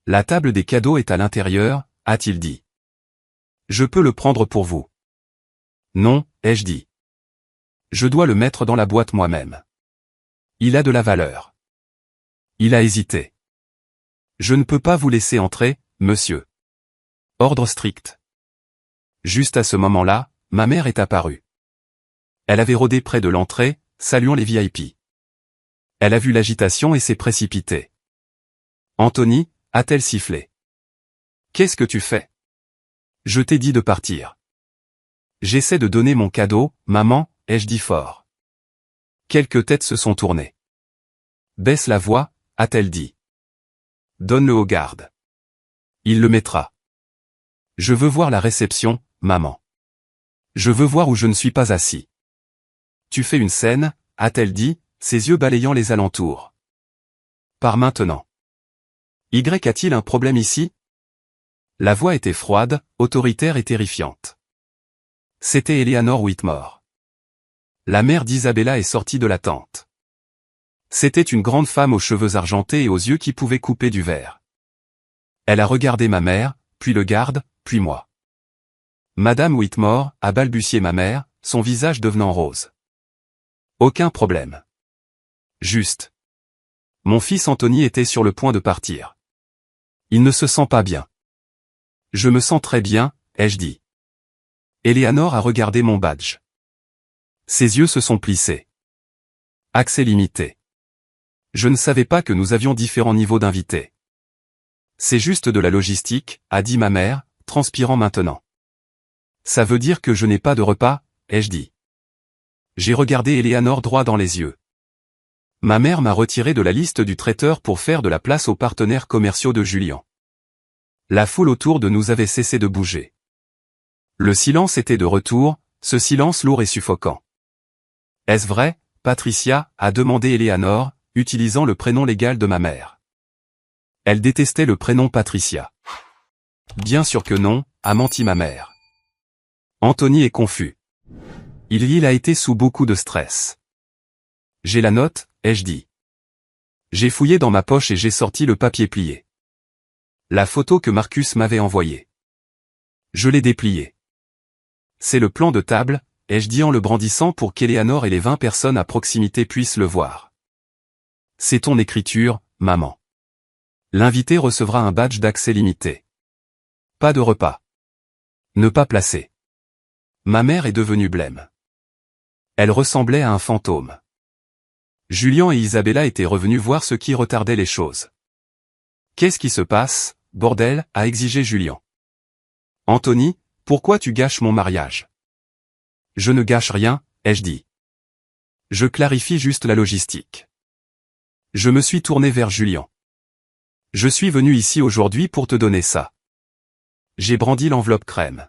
A: La table des cadeaux est à l'intérieur, a-t-il dit. Je peux le prendre pour vous. Non, ai-je dit. Je dois le mettre dans la boîte moi-même. Il a de la valeur. Il a hésité. Je ne peux pas vous laisser entrer, monsieur. Ordre strict. Juste à ce moment-là, ma mère est apparue. Elle avait rôdé près de l'entrée, saluant les VIP. Elle a vu l'agitation et s'est précipitée. Anthony, a-t-elle sifflé. Qu'est-ce que tu fais? Je t'ai dit de partir. J'essaie de donner mon cadeau, maman, ai-je dit fort. Quelques têtes se sont tournées. Baisse la voix, a-t-elle dit. Donne-le au garde. Il le mettra. Je veux voir la réception, maman. Je veux voir où je ne suis pas assis. Tu fais une scène, a-t-elle dit, ses yeux balayant les alentours. Par maintenant. Y a-t-il un problème ici? La voix était froide, autoritaire et terrifiante. C'était Eleanor Whitmore. La mère d'Isabella est sortie de la tente. C'était une grande femme aux cheveux argentés et aux yeux qui pouvaient couper du verre. Elle a regardé ma mère, puis le garde, puis moi. Madame Whitmore, a balbutié ma mère, son visage devenant rose. Aucun problème. Juste. Mon fils Anthony était sur le point de partir. Il ne se sent pas bien. Je me sens très bien, ai-je dit. Eleanor a regardé mon badge. Ses yeux se sont plissés. Accès limité. Je ne savais pas que nous avions différents niveaux d'invités. C'est juste de la logistique, a dit ma mère, transpirant maintenant. Ça veut dire que je n'ai pas de repas, ai-je dit. J'ai regardé Eleanor droit dans les yeux. Ma mère m'a retiré de la liste du traiteur pour faire de la place aux partenaires commerciaux de Julien. La foule autour de nous avait cessé de bouger. Le silence était de retour, ce silence lourd et suffocant. Est-ce vrai, Patricia, a demandé Eleanor, utilisant le prénom légal de ma mère. Elle détestait le prénom Patricia. Bien sûr que non, a menti ma mère. Anthony est confus. Il a été sous beaucoup de stress. J'ai la note, ai-je dit. J'ai fouillé dans ma poche et j'ai sorti le papier plié. La photo que Marcus m'avait envoyée. Je l'ai dépliée. C'est le plan de table, ai-je dit en le brandissant pour qu'Eleanor et les 20 personnes à proximité puissent le voir. C'est ton écriture, maman. L'invité recevra un badge d'accès limité. Pas de repas. Ne pas placer. Ma mère est devenue blême. Elle ressemblait à un fantôme. Julien et Isabella étaient revenus voir ce qui retardait les choses. Qu'est-ce qui se passe, bordel, a exigé Julien. Anthony, pourquoi tu gâches mon mariage? Je ne gâche rien, ai-je dit. Je clarifie juste la logistique. Je me suis tourné vers Julien. Je suis venu ici aujourd'hui pour te donner ça. J'ai brandi l'enveloppe crème.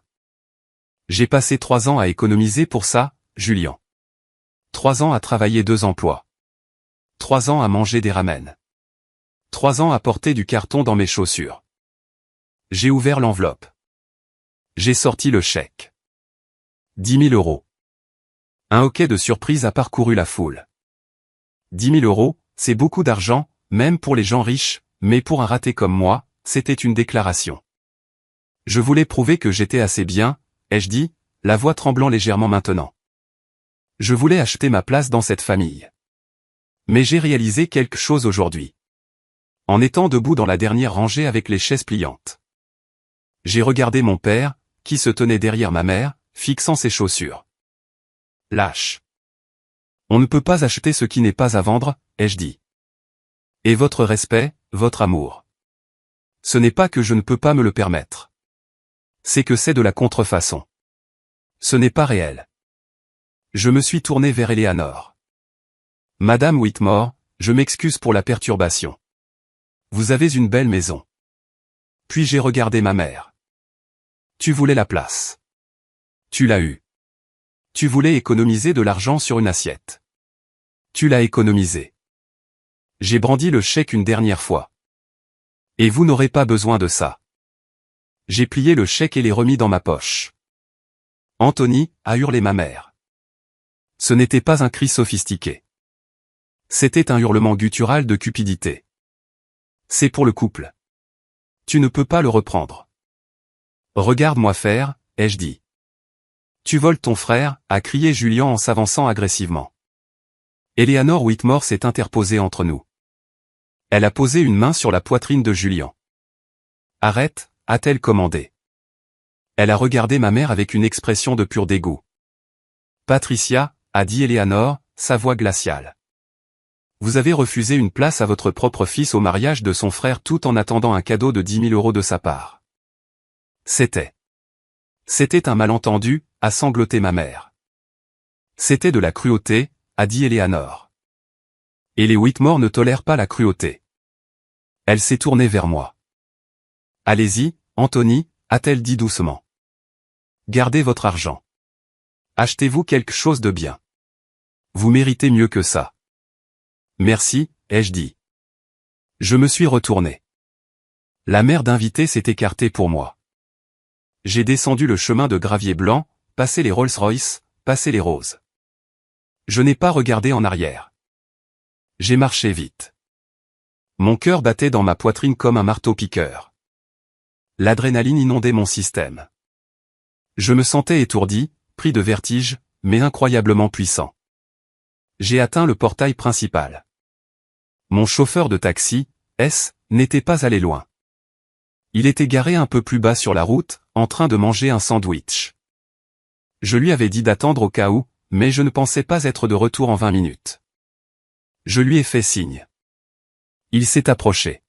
A: J'ai passé 3 ans à économiser pour ça, Julien. 3 ans à travailler 2 emplois. 3 ans à manger des ramen. 3 ans à porter du carton dans mes chaussures. J'ai ouvert l'enveloppe. J'ai sorti le chèque. 10 000 €. Un hoquet de surprise a parcouru la foule. 10 000 €, c'est beaucoup d'argent, même pour les gens riches, mais pour un raté comme moi, c'était une déclaration. Je voulais prouver que j'étais assez bien, ai-je dit, la voix tremblant légèrement maintenant. Je voulais acheter ma place dans cette famille. Mais j'ai réalisé quelque chose aujourd'hui. En étant debout dans la dernière rangée avec les chaises pliantes. J'ai regardé mon père, qui se tenait derrière ma mère, fixant ses chaussures. Lâche. On ne peut pas acheter ce qui n'est pas à vendre, ai-je dit. Et votre respect, votre amour. Ce n'est pas que je ne peux pas me le permettre. C'est que c'est de la contrefaçon. Ce n'est pas réel. Je me suis tourné vers Eleanor. Madame Whitmore, je m'excuse pour la perturbation. Vous avez une belle maison. Puis j'ai regardé ma mère. Tu voulais la place. Tu l'as eue. Tu voulais économiser de l'argent sur une assiette. Tu l'as économisé. J'ai brandi le chèque une dernière fois. Et vous n'aurez pas besoin de ça. J'ai plié le chèque et l'ai remis dans ma poche. Anthony, a hurlé ma mère. Ce n'était pas un cri sophistiqué. C'était un hurlement guttural de cupidité. C'est pour le couple. Tu ne peux pas le reprendre. Regarde-moi faire, ai-je dit. Tu voles ton frère, a crié Julien en s'avançant agressivement. Eleanor Whitmore s'est interposée entre nous. Elle a posé une main sur la poitrine de Julien. Arrête, a-t-elle commandé. Elle a regardé ma mère avec une expression de pur dégoût. Patricia, a dit Eleanor, sa voix glaciale. Vous avez refusé une place à votre propre fils au mariage de son frère tout en attendant un cadeau de 10 000 € de sa part. C'était un malentendu, a sangloté ma mère. C'était de la cruauté, a dit Eleanor. Et les Whitmore ne tolèrent pas la cruauté. Elle s'est tournée vers moi. Allez-y, Anthony, a-t-elle dit doucement. Gardez votre argent. Achetez-vous quelque chose de bien. Vous méritez mieux que ça. Merci, ai-je dit. Je me suis retourné. La mère d'invité s'est écartée pour moi. J'ai descendu le chemin de gravier blanc, passé les Rolls-Royce, passé les roses. Je n'ai pas regardé en arrière. J'ai marché vite. Mon cœur battait dans ma poitrine comme un marteau-piqueur. L'adrénaline inondait mon système. Je me sentais étourdi, pris de vertige, mais incroyablement puissant. J'ai atteint le portail principal. Mon chauffeur de taxi, S, n'était pas allé loin. Il était garé un peu plus bas sur la route, en train de manger un sandwich. Je lui avais dit d'attendre au cas où, mais je ne pensais pas être de retour en 20 minutes. Je lui ai fait signe. Il s'est approché.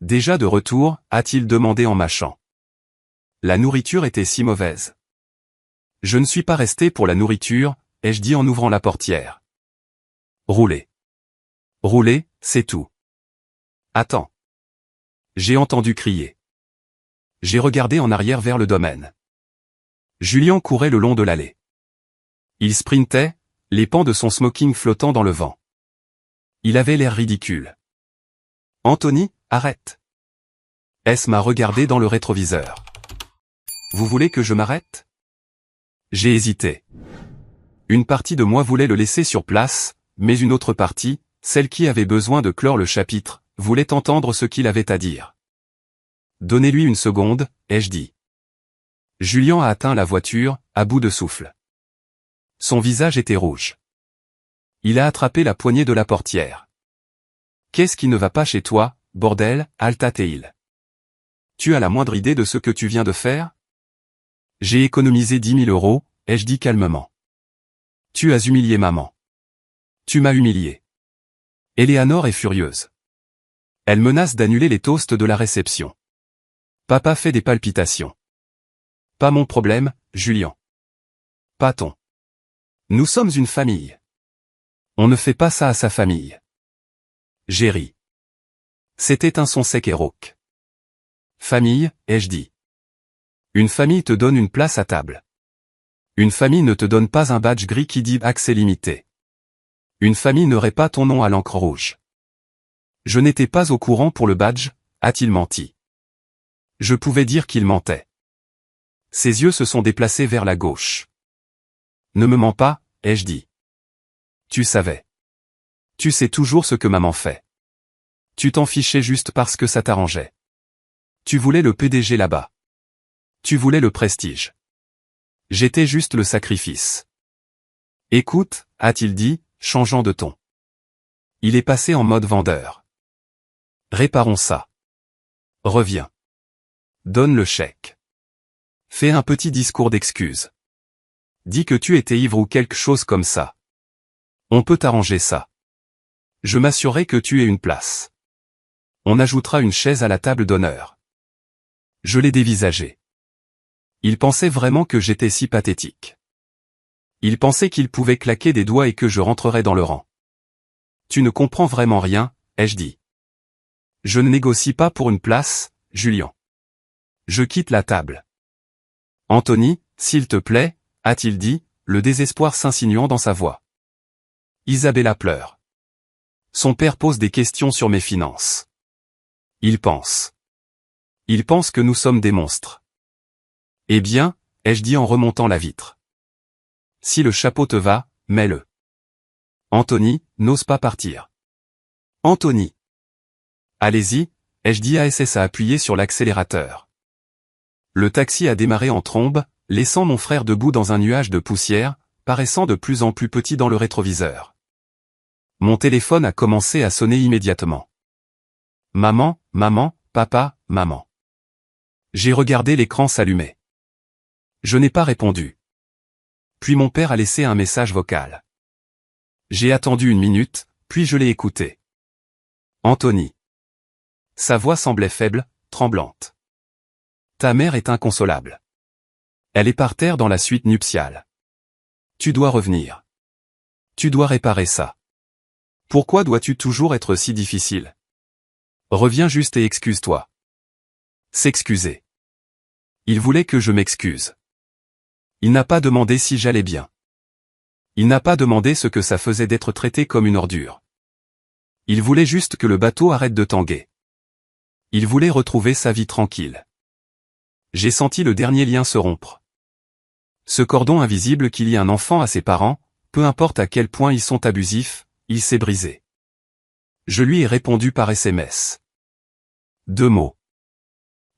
A: Déjà de retour, a-t-il demandé en mâchant. La nourriture était si mauvaise. Je ne suis pas resté pour la nourriture, ai-je dit en ouvrant la portière. Roulez. Roulez, c'est tout. Attends. J'ai entendu crier. J'ai regardé en arrière vers le domaine. Julien courait le long de l'allée. Il sprintait, les pans de son smoking flottant dans le vent. Il avait l'air ridicule. Anthony, arrête. S m'a regardé dans le rétroviseur. Vous voulez que je m'arrête? J'ai hésité. Une partie de moi voulait le laisser sur place, mais une autre partie, celle qui avait besoin de clore le chapitre, voulait entendre ce qu'il avait à dire. Donnez-lui une seconde, ai-je dit. Julien a atteint la voiture, à bout de souffle. Son visage était rouge. Il a attrapé la poignée de la portière. Qu'est-ce qui ne va pas chez toi, bordel, Alta-Teil? Tu as la moindre idée de ce que tu viens de faire? J'ai économisé 10 000 euros, ai-je dit calmement. Tu as humilié maman. Tu m'as humilié. Eleanor est furieuse. Elle menace d'annuler les toasts de la réception. Papa fait des palpitations. Pas mon problème, Julien. Pas ton. Nous sommes une famille. On ne fait pas ça à sa famille. J'ai ri. C'était un son sec et rauque. Famille, ai-je dit. Une famille te donne une place à table. Une famille ne te donne pas un badge gris qui dit accès limité. Une famille n'aurait pas ton nom à l'encre rouge. Je n'étais pas au courant pour le badge, a-t-il menti. Je pouvais dire qu'il mentait. Ses yeux se sont déplacés vers la gauche. Ne me mens pas, ai-je dit. Tu savais. Tu sais toujours ce que maman fait. Tu t'en fichais juste parce que ça t'arrangeait. Tu voulais le PDG là-bas. Tu voulais le prestige. J'étais juste le sacrifice. Écoute, a-t-il dit, changeant de ton. Il est passé en mode vendeur. Réparons ça. Reviens. Donne le chèque. Fais un petit discours d'excuse. Dis que tu étais ivre ou quelque chose comme ça. On peut arranger ça. Je m'assurerai que tu aies une place. On ajoutera une chaise à la table d'honneur. Je l'ai dévisagé. Il pensait vraiment que j'étais si pathétique. Il pensait qu'il pouvait claquer des doigts et que je rentrerais dans le rang. Tu ne comprends vraiment rien, ai-je dit. Je ne négocie pas pour une place, Julien. Je quitte la table. Anthony, s'il te plaît, a-t-il dit, le désespoir s'insinuant dans sa voix. Isabella pleure. Son père pose des questions sur mes finances. Il pense. Il pense que nous sommes des monstres. Eh bien, ai-je dit en remontant la vitre. Si le chapeau te va, mets-le. Anthony, n'ose pas partir. Anthony. Allez-y, ai-je dit à SS à appuyer sur l'accélérateur. Le taxi a démarré en trombe, laissant mon frère debout dans un nuage de poussière, paraissant de plus en plus petit dans le rétroviseur. Mon téléphone a commencé à sonner immédiatement. Maman, maman, papa, maman. J'ai regardé l'écran s'allumer. Je n'ai pas répondu. Puis mon père a laissé un message vocal. J'ai attendu 1 minute, puis je l'ai écouté. Anthony. Sa voix semblait faible, tremblante. Ta mère est inconsolable. Elle est par terre dans la suite nuptiale. Tu dois revenir. Tu dois réparer ça. Pourquoi dois-tu toujours être si difficile? Reviens juste et excuse-toi. S'excuser. Il voulait que je m'excuse. Il n'a pas demandé si j'allais bien. Il n'a pas demandé ce que ça faisait d'être traité comme une ordure. Il voulait juste que le bateau arrête de tanguer. Il voulait retrouver sa vie tranquille. J'ai senti le dernier lien se rompre. Ce cordon invisible qui lie un enfant à ses parents, peu importe à quel point ils sont abusifs, il s'est brisé. Je lui ai répondu par SMS. 2 mots.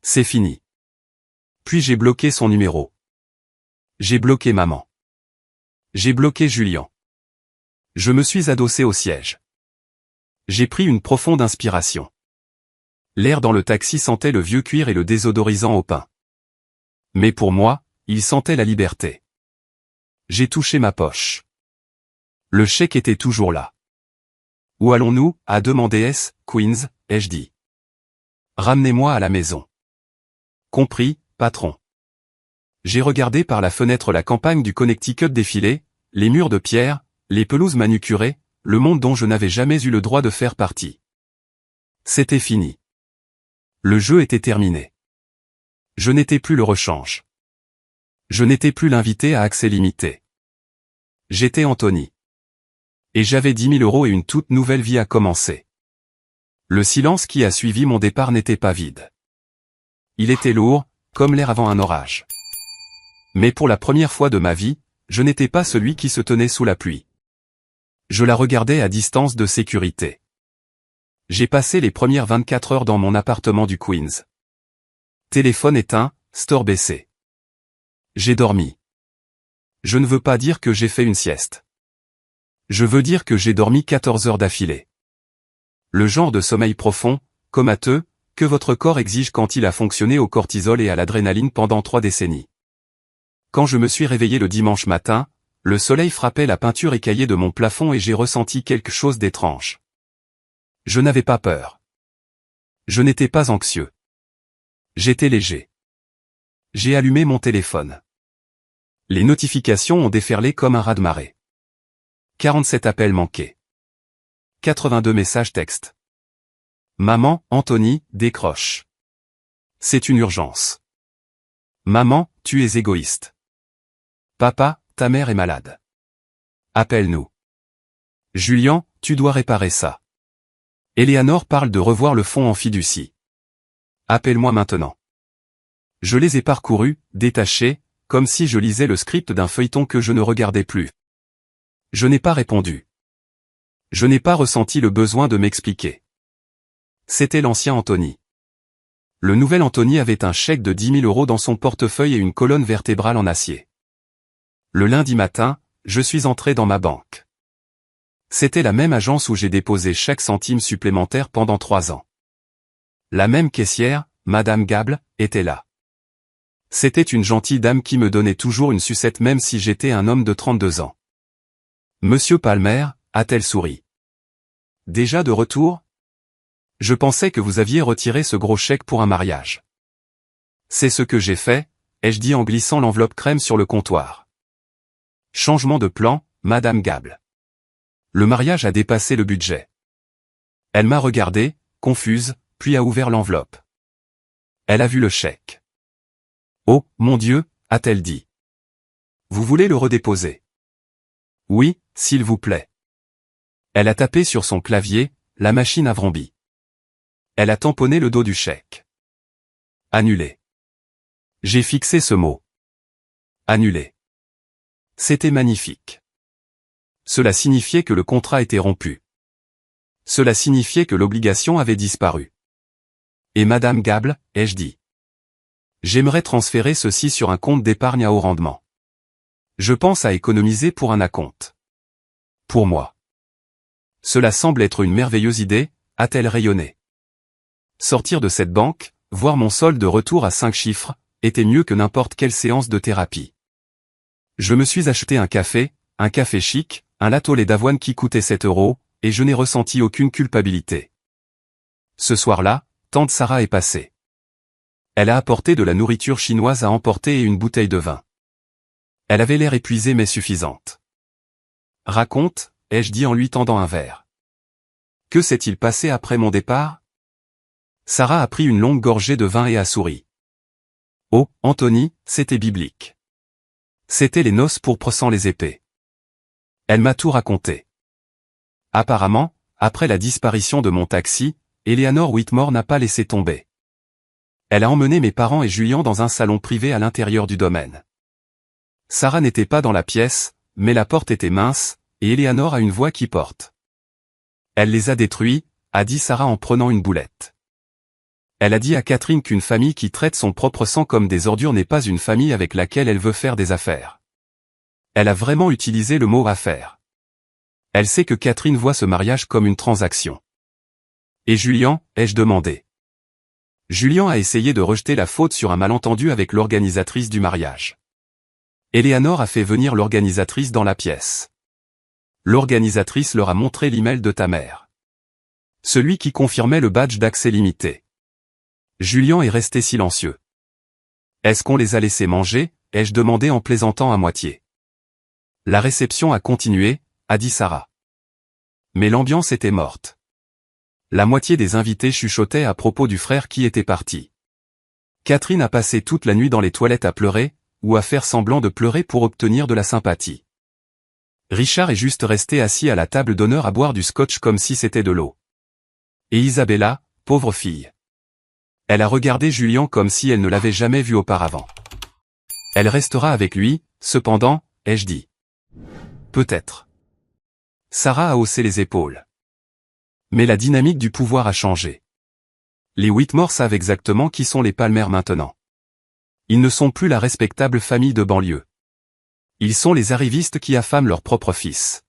A: C'est fini. Puis j'ai bloqué son numéro. J'ai bloqué maman. J'ai bloqué Julien. Je me suis adossé au siège. J'ai pris une profonde inspiration. L'air dans le taxi sentait le vieux cuir et le désodorisant au pain. Mais pour moi, il sentait la liberté. J'ai touché ma poche. Le chèque était toujours là. Où allons-nous, a demandé S. Queens, ai-je dit. Ramenez-moi à la maison. Compris, patron. J'ai regardé par la fenêtre la campagne du Connecticut défiler, les murs de pierre, les pelouses manucurées, le monde dont je n'avais jamais eu le droit de faire partie. C'était fini. Le jeu était terminé. Je n'étais plus le rechange. Je n'étais plus l'invité à accès limité. J'étais Anthony. Et j'avais 10 000 € et une toute nouvelle vie à commencer. Le silence qui a suivi mon départ n'était pas vide. Il était lourd, comme l'air avant un orage. Mais pour la première fois de ma vie, je n'étais pas celui qui se tenait sous la pluie. Je la regardais à distance de sécurité. J'ai passé les premières 24 heures dans mon appartement du Queens. Téléphone éteint, store baissé. J'ai dormi. Je ne veux pas dire que j'ai fait une sieste. Je veux dire que j'ai dormi 14 heures d'affilée. Le genre de sommeil profond, comateux, que votre corps exige quand il a fonctionné au cortisol et à l'adrénaline pendant 3 décennies. Quand je me suis réveillé le dimanche matin, le soleil frappait la peinture écaillée de mon plafond et j'ai ressenti quelque chose d'étrange. Je n'avais pas peur. Je n'étais pas anxieux. J'étais léger. J'ai allumé mon téléphone. Les notifications ont déferlé comme un raz-de-marée. 47 appels manqués. 82 messages textes. Maman, Anthony, décroche. C'est une urgence. Maman, tu es égoïste. Papa, ta mère est malade. Appelle-nous. Julien, tu dois réparer ça. Eleanor parle de revoir le fonds en fiducie. Appelle-moi maintenant. Je les ai parcourus, détachés, comme si je lisais le script d'un feuilleton que je ne regardais plus. Je n'ai pas répondu. Je n'ai pas ressenti le besoin de m'expliquer. C'était l'ancien Anthony. Le nouvel Anthony avait un chèque de 10 000 € dans son portefeuille et une colonne vertébrale en acier. Le lundi matin, je suis entré dans ma banque. C'était la même agence où j'ai déposé chaque centime supplémentaire pendant 3 ans. La même caissière, Madame Gable, était là. C'était une gentille dame qui me donnait toujours une sucette même si j'étais un homme de 32 ans. Monsieur Palmer, a-t-elle souri. Déjà de retour? Je pensais que vous aviez retiré ce gros chèque pour un mariage. C'est ce que j'ai fait, ai-je dit en glissant l'enveloppe crème sur le comptoir. Changement de plan, Madame Gable. Le mariage a dépassé le budget. Elle m'a regardé, confuse, puis a ouvert l'enveloppe. Elle a vu le chèque. Oh, mon Dieu, a-t-elle dit. Vous voulez le redéposer? Oui, s'il vous plaît. Elle a tapé sur son clavier, la machine a vrombi. Elle a tamponné le dos du chèque. Annulé. J'ai fixé ce mot. Annulé. C'était magnifique. Cela signifiait que le contrat était rompu. Cela signifiait que l'obligation avait disparu. Et Madame Gable, ai-je dit. J'aimerais transférer ceci sur un compte d'épargne à haut rendement. Je pense à économiser pour un acompte. Pour moi. Cela semble être une merveilleuse idée, a-t-elle rayonné. Sortir de cette banque, voir mon solde de retour à 5 chiffres, était mieux que n'importe quelle séance de thérapie. Je me suis acheté un café chic, un latte au lait d'avoine qui coûtait 7 €, et je n'ai ressenti aucune culpabilité. Ce soir-là, tante Sarah est passée. Elle a apporté de la nourriture chinoise à emporter et une bouteille de vin. Elle avait l'air épuisée mais suffisante. Raconte, ai-je dit en lui tendant un verre. Que s'est-il passé après mon départ? Sarah a pris une longue gorgée de vin et a souri. Oh, Anthony, c'était biblique. C'était les noces pourpres sans les épées. Elle m'a tout raconté. Apparemment, après la disparition de mon taxi, Eleanor Whitmore n'a pas laissé tomber. Elle a emmené mes parents et Julien dans un salon privé à l'intérieur du domaine. Sarah n'était pas dans la pièce, mais la porte était mince, et Eleanor a une voix qui porte. Elle les a détruits, a dit Sarah en prenant une boulette. Elle a dit à Catherine qu'une famille qui traite son propre sang comme des ordures n'est pas une famille avec laquelle elle veut faire des affaires. Elle a vraiment utilisé le mot affaire. Elle sait que Catherine voit ce mariage comme une transaction. Et Julien, ai-je demandé. Julien a essayé de rejeter la faute sur un malentendu avec l'organisatrice du mariage. Eleanor a fait venir l'organisatrice dans la pièce. L'organisatrice leur a montré l'email de ta mère. Celui qui confirmait le badge d'accès limité. Julien est resté silencieux. Est-ce qu'on les a laissés manger, ai-je demandé en plaisantant à moitié. La réception a continué, a dit Sarah. Mais l'ambiance était morte. La moitié des invités chuchotaient à propos du frère qui était parti. Catherine a passé toute la nuit dans les toilettes à pleurer, ou à faire semblant de pleurer pour obtenir de la sympathie. Richard est juste resté assis à la table d'honneur à boire du scotch comme si c'était de l'eau. Et Isabella, pauvre fille. Elle a regardé Julien comme si elle ne l'avait jamais vu auparavant. Elle restera avec lui, cependant, ai-je dit. Peut-être. Sarah a haussé les épaules. Mais la dynamique du pouvoir a changé. Les Whitmore savent exactement qui sont les Palmer maintenant. Ils ne sont plus la respectable famille de banlieue. Ils sont les arrivistes qui affament leur propre fils.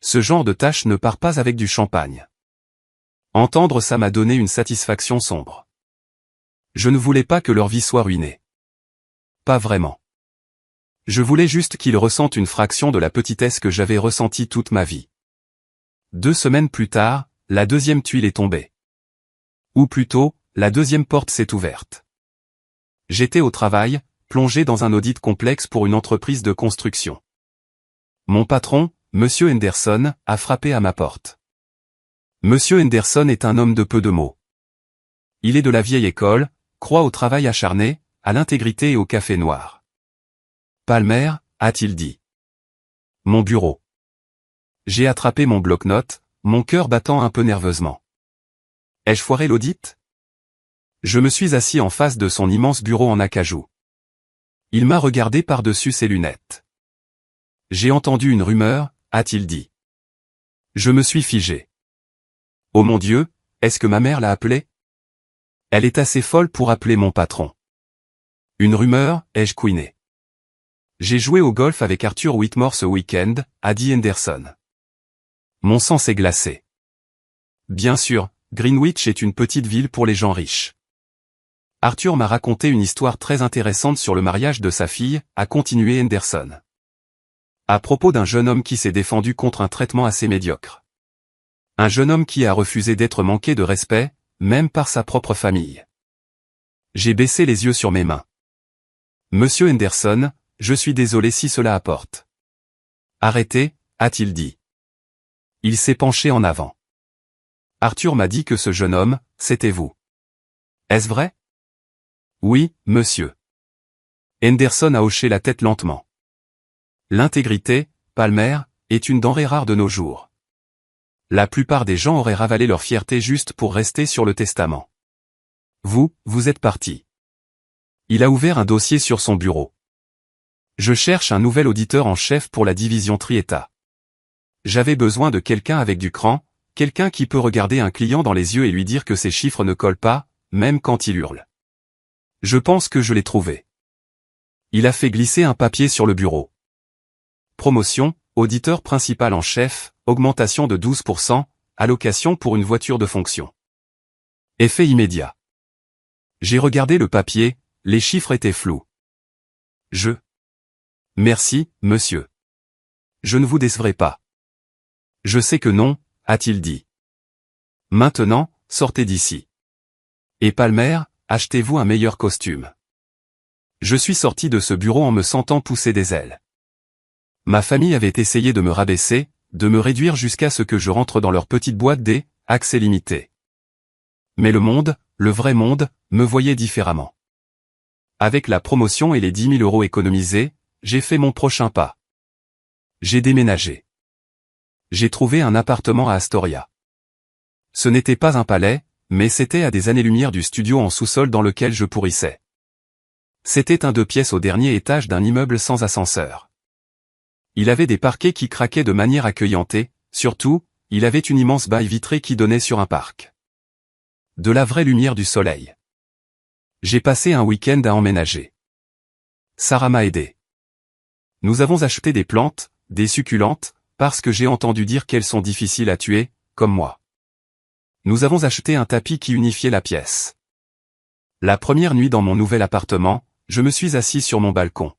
A: Ce genre de tâche ne part pas avec du champagne. Entendre ça m'a donné une satisfaction sombre. Je ne voulais pas que leur vie soit ruinée. Pas vraiment. Je voulais juste qu'ils ressentent une fraction de la petitesse que j'avais ressentie toute ma vie. 2 semaines plus tard, la deuxième tuile est tombée. Ou plutôt, la deuxième porte s'est ouverte. J'étais au travail, plongé dans un audit complexe pour une entreprise de construction. Mon patron, Monsieur Henderson, a frappé à ma porte. Monsieur Henderson est un homme de peu de mots. Il est de la vieille école, croit au travail acharné, à l'intégrité et au café noir. Palmer, a-t-il dit. Mon bureau. J'ai attrapé mon bloc-notes, mon cœur battant un peu nerveusement. Ai-je foiré l'audit? Je me suis assis en face de son immense bureau en acajou. Il m'a regardé par-dessus ses lunettes. J'ai entendu une rumeur, a-t-il dit. Je me suis figé. Oh mon Dieu, est-ce que ma mère l'a appelé? Elle est assez folle pour appeler mon patron. Une rumeur, ai-je couiné. J'ai joué au golf avec Arthur Whitmore ce week-end, a dit Henderson. Mon sang s'est glacé. Bien sûr, Greenwich est une petite ville pour les gens riches. Arthur m'a raconté une histoire très intéressante sur le mariage de sa fille, a continué Henderson. À propos d'un jeune homme qui s'est défendu contre un traitement assez médiocre. Un jeune homme qui a refusé d'être manqué de respect, même par sa propre famille. J'ai baissé les yeux sur mes mains. Monsieur Henderson, je suis désolé si cela apporte. Arrêtez, a-t-il dit. Il s'est penché en avant. Arthur m'a dit que ce jeune homme, c'était vous. Est-ce vrai? Oui, monsieur. Henderson a hoché la tête lentement. L'intégrité, Palmer, est une denrée rare de nos jours. La plupart des gens auraient ravalé leur fierté juste pour rester sur le testament. Vous êtes parti. Il a ouvert un dossier sur son bureau. Je cherche un nouvel auditeur en chef pour la division Trietta. J'avais besoin de quelqu'un avec du cran, quelqu'un qui peut regarder un client dans les yeux et lui dire que ses chiffres ne collent pas, même quand il hurle. Je pense que je l'ai trouvé. Il a fait glisser un papier sur le bureau. Promotion, auditeur principal en chef, augmentation de 12%, allocation pour une voiture de fonction. Effet immédiat. J'ai regardé le papier, les chiffres étaient flous. Merci, monsieur. Je ne vous décevrai pas. Je sais que non, a-t-il dit. Maintenant, sortez d'ici. Et Palmer, achetez-vous un meilleur costume. Je suis sorti de ce bureau en me sentant pousser des ailes. Ma famille avait essayé de me rabaisser, de me réduire jusqu'à ce que je rentre dans leur petite boîte des accès limités. Mais le monde, le vrai monde, me voyait différemment. Avec la promotion et les 10 000 € économisés, j'ai fait mon prochain pas. J'ai déménagé. J'ai trouvé un appartement à Astoria. Ce n'était pas un palais, mais c'était à des années-lumière du studio en sous-sol dans lequel je pourrissais. C'était un 2 pièces au dernier étage d'un immeuble sans ascenseur. Il avait des parquets qui craquaient de manière accueillante et, surtout, il avait une immense baille vitrée qui donnait sur un parc. De la vraie lumière du soleil. J'ai passé un week-end à emménager. Sarah m'a aidé. Nous avons acheté des plantes, des succulentes, parce que j'ai entendu dire qu'elles sont difficiles à tuer, comme moi. Nous avons acheté un tapis qui unifiait la pièce. La première nuit dans mon nouvel appartement, je me suis assis sur mon balcon.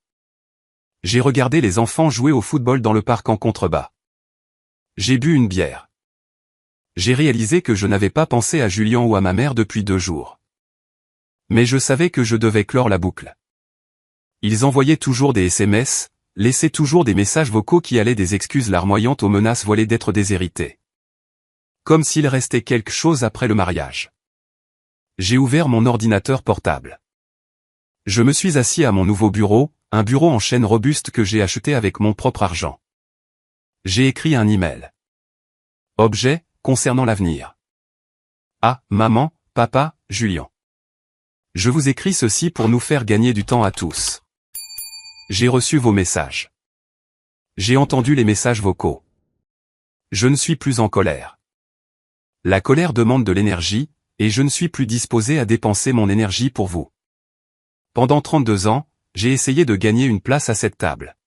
A: J'ai regardé les enfants jouer au football dans le parc en contrebas. J'ai bu une bière. J'ai réalisé que je n'avais pas pensé à Julien ou à ma mère depuis 2 jours. Mais je savais que je devais clore la boucle. Ils envoyaient toujours des SMS, laissaient toujours des messages vocaux qui allaient des excuses larmoyantes aux menaces voilées d'être déshérités. Comme s'il restait quelque chose après le mariage. J'ai ouvert mon ordinateur portable. Je me suis assis à mon nouveau bureau, un bureau en chêne robuste que j'ai acheté avec mon propre argent. J'ai écrit un email. Objet, concernant l'avenir. Ah, maman, papa, Julien. Je vous écris ceci pour nous faire gagner du temps à tous. J'ai reçu vos messages. J'ai entendu les messages vocaux. Je ne suis plus en colère. La colère demande de l'énergie, et je ne suis plus disposé à dépenser mon énergie pour vous. Pendant 32 ans, j'ai essayé de gagner une place à cette table.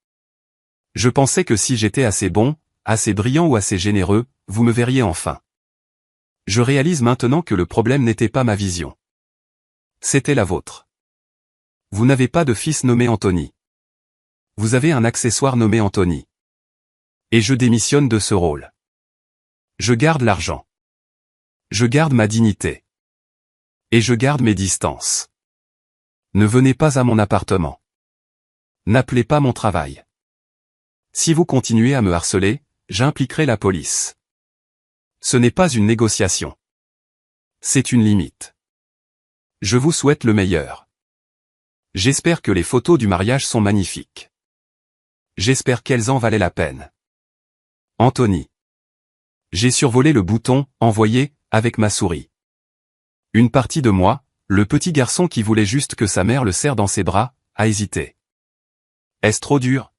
A: Je pensais que si j'étais assez bon, assez brillant ou assez généreux, vous me verriez enfin. Je réalise maintenant que le problème n'était pas ma vision. C'était la vôtre. Vous n'avez pas de fils nommé Anthony. Vous avez un accessoire nommé Anthony. Et je démissionne de ce rôle. Je garde l'argent. Je garde ma dignité. Et je garde mes distances. Ne venez pas à mon appartement. N'appelez pas mon travail. Si vous continuez à me harceler, j'impliquerai la police. Ce n'est pas une négociation. C'est une limite. Je vous souhaite le meilleur. J'espère que les photos du mariage sont magnifiques. J'espère qu'elles en valaient la peine. Anthony. J'ai survolé le bouton « Envoyer » avec ma souris. Une partie de moi, le petit garçon qui voulait juste que sa mère le serre dans ses bras, a hésité. Est-ce trop dur?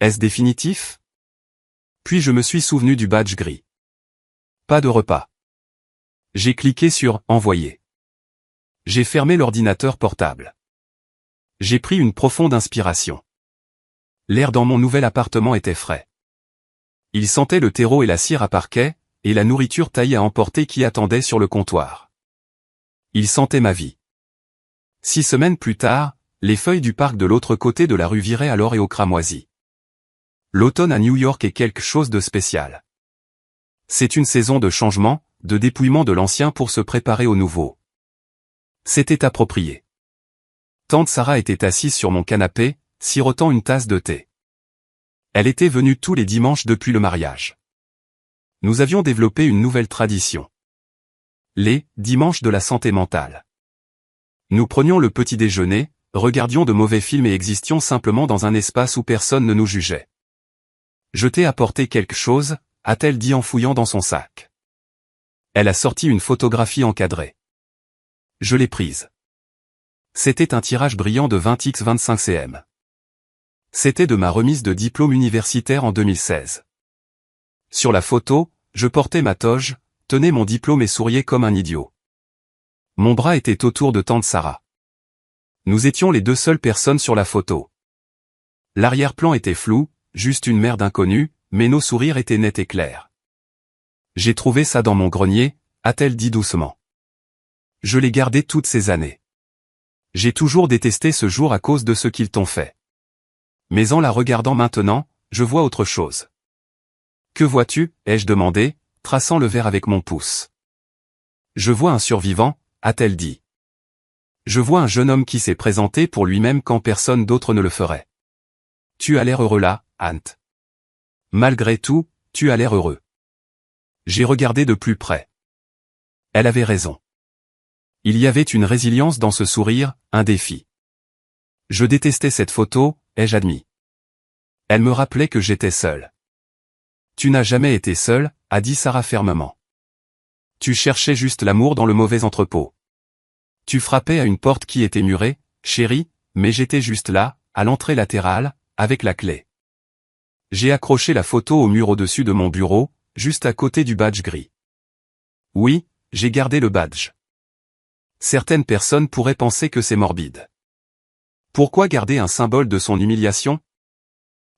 A: Est-ce définitif? Puis je me suis souvenu du badge gris. Pas de repas. J'ai cliqué sur « Envoyer ». J'ai fermé l'ordinateur portable. J'ai pris une profonde inspiration. L'air dans mon nouvel appartement était frais. Il sentait le terreau et la cire à parquet, et la nourriture taillée à emporter qui attendait sur le comptoir. Il sentait ma vie. 6 semaines plus tard, les feuilles du parc de l'autre côté de la rue viraient alors et au cramoisi. L'automne à New York est quelque chose de spécial. C'est une saison de changement, de dépouillement de l'ancien pour se préparer au nouveau. C'était approprié. Tante Sarah était assise sur mon canapé, sirotant une tasse de thé. Elle était venue tous les dimanches depuis le mariage. Nous avions développé une nouvelle tradition. Les dimanches de la santé mentale. Nous prenions le petit déjeuner, regardions de mauvais films et existions simplement dans un espace où personne ne nous jugeait. Je t'ai apporté quelque chose, a-t-elle dit en fouillant dans son sac. Elle a sorti une photographie encadrée. Je l'ai prise. C'était un tirage brillant de 20x 25 cm. C'était de ma remise de diplôme universitaire en 2016. Sur la photo, je portais ma toge, tenais mon diplôme et souriais comme un idiot. Mon bras était autour de tante Sarah. Nous étions les deux seules personnes sur la photo. L'arrière-plan était flou, juste une mer d'inconnus, mais nos sourires étaient nets et clairs. J'ai trouvé ça dans mon grenier, a-t-elle dit doucement. Je l'ai gardé toutes ces années. J'ai toujours détesté ce jour à cause de ce qu'ils t'ont fait. Mais en la regardant maintenant, je vois autre chose. Que vois-tu, ai-je demandé, traçant le verre avec mon pouce. Je vois un survivant, a-t-elle dit. Je vois un jeune homme qui s'est présenté pour lui-même quand personne d'autre ne le ferait. Tu as l'air heureux là, Ant. Malgré tout, tu as l'air heureux. J'ai regardé de plus près. Elle avait raison. Il y avait une résilience dans ce sourire, un défi. Je détestais cette photo, ai-je admis. Elle me rappelait que j'étais seul. Tu n'as jamais été seul, a dit Sarah fermement. Tu cherchais juste l'amour dans le mauvais entrepôt. Tu frappais à une porte qui était murée, chérie, mais j'étais juste là, à l'entrée latérale, avec la clé. J'ai accroché la photo au mur au-dessus de mon bureau, juste à côté du badge gris. Oui, j'ai gardé le badge. Certaines personnes pourraient penser que c'est morbide. Pourquoi garder un symbole de son humiliation?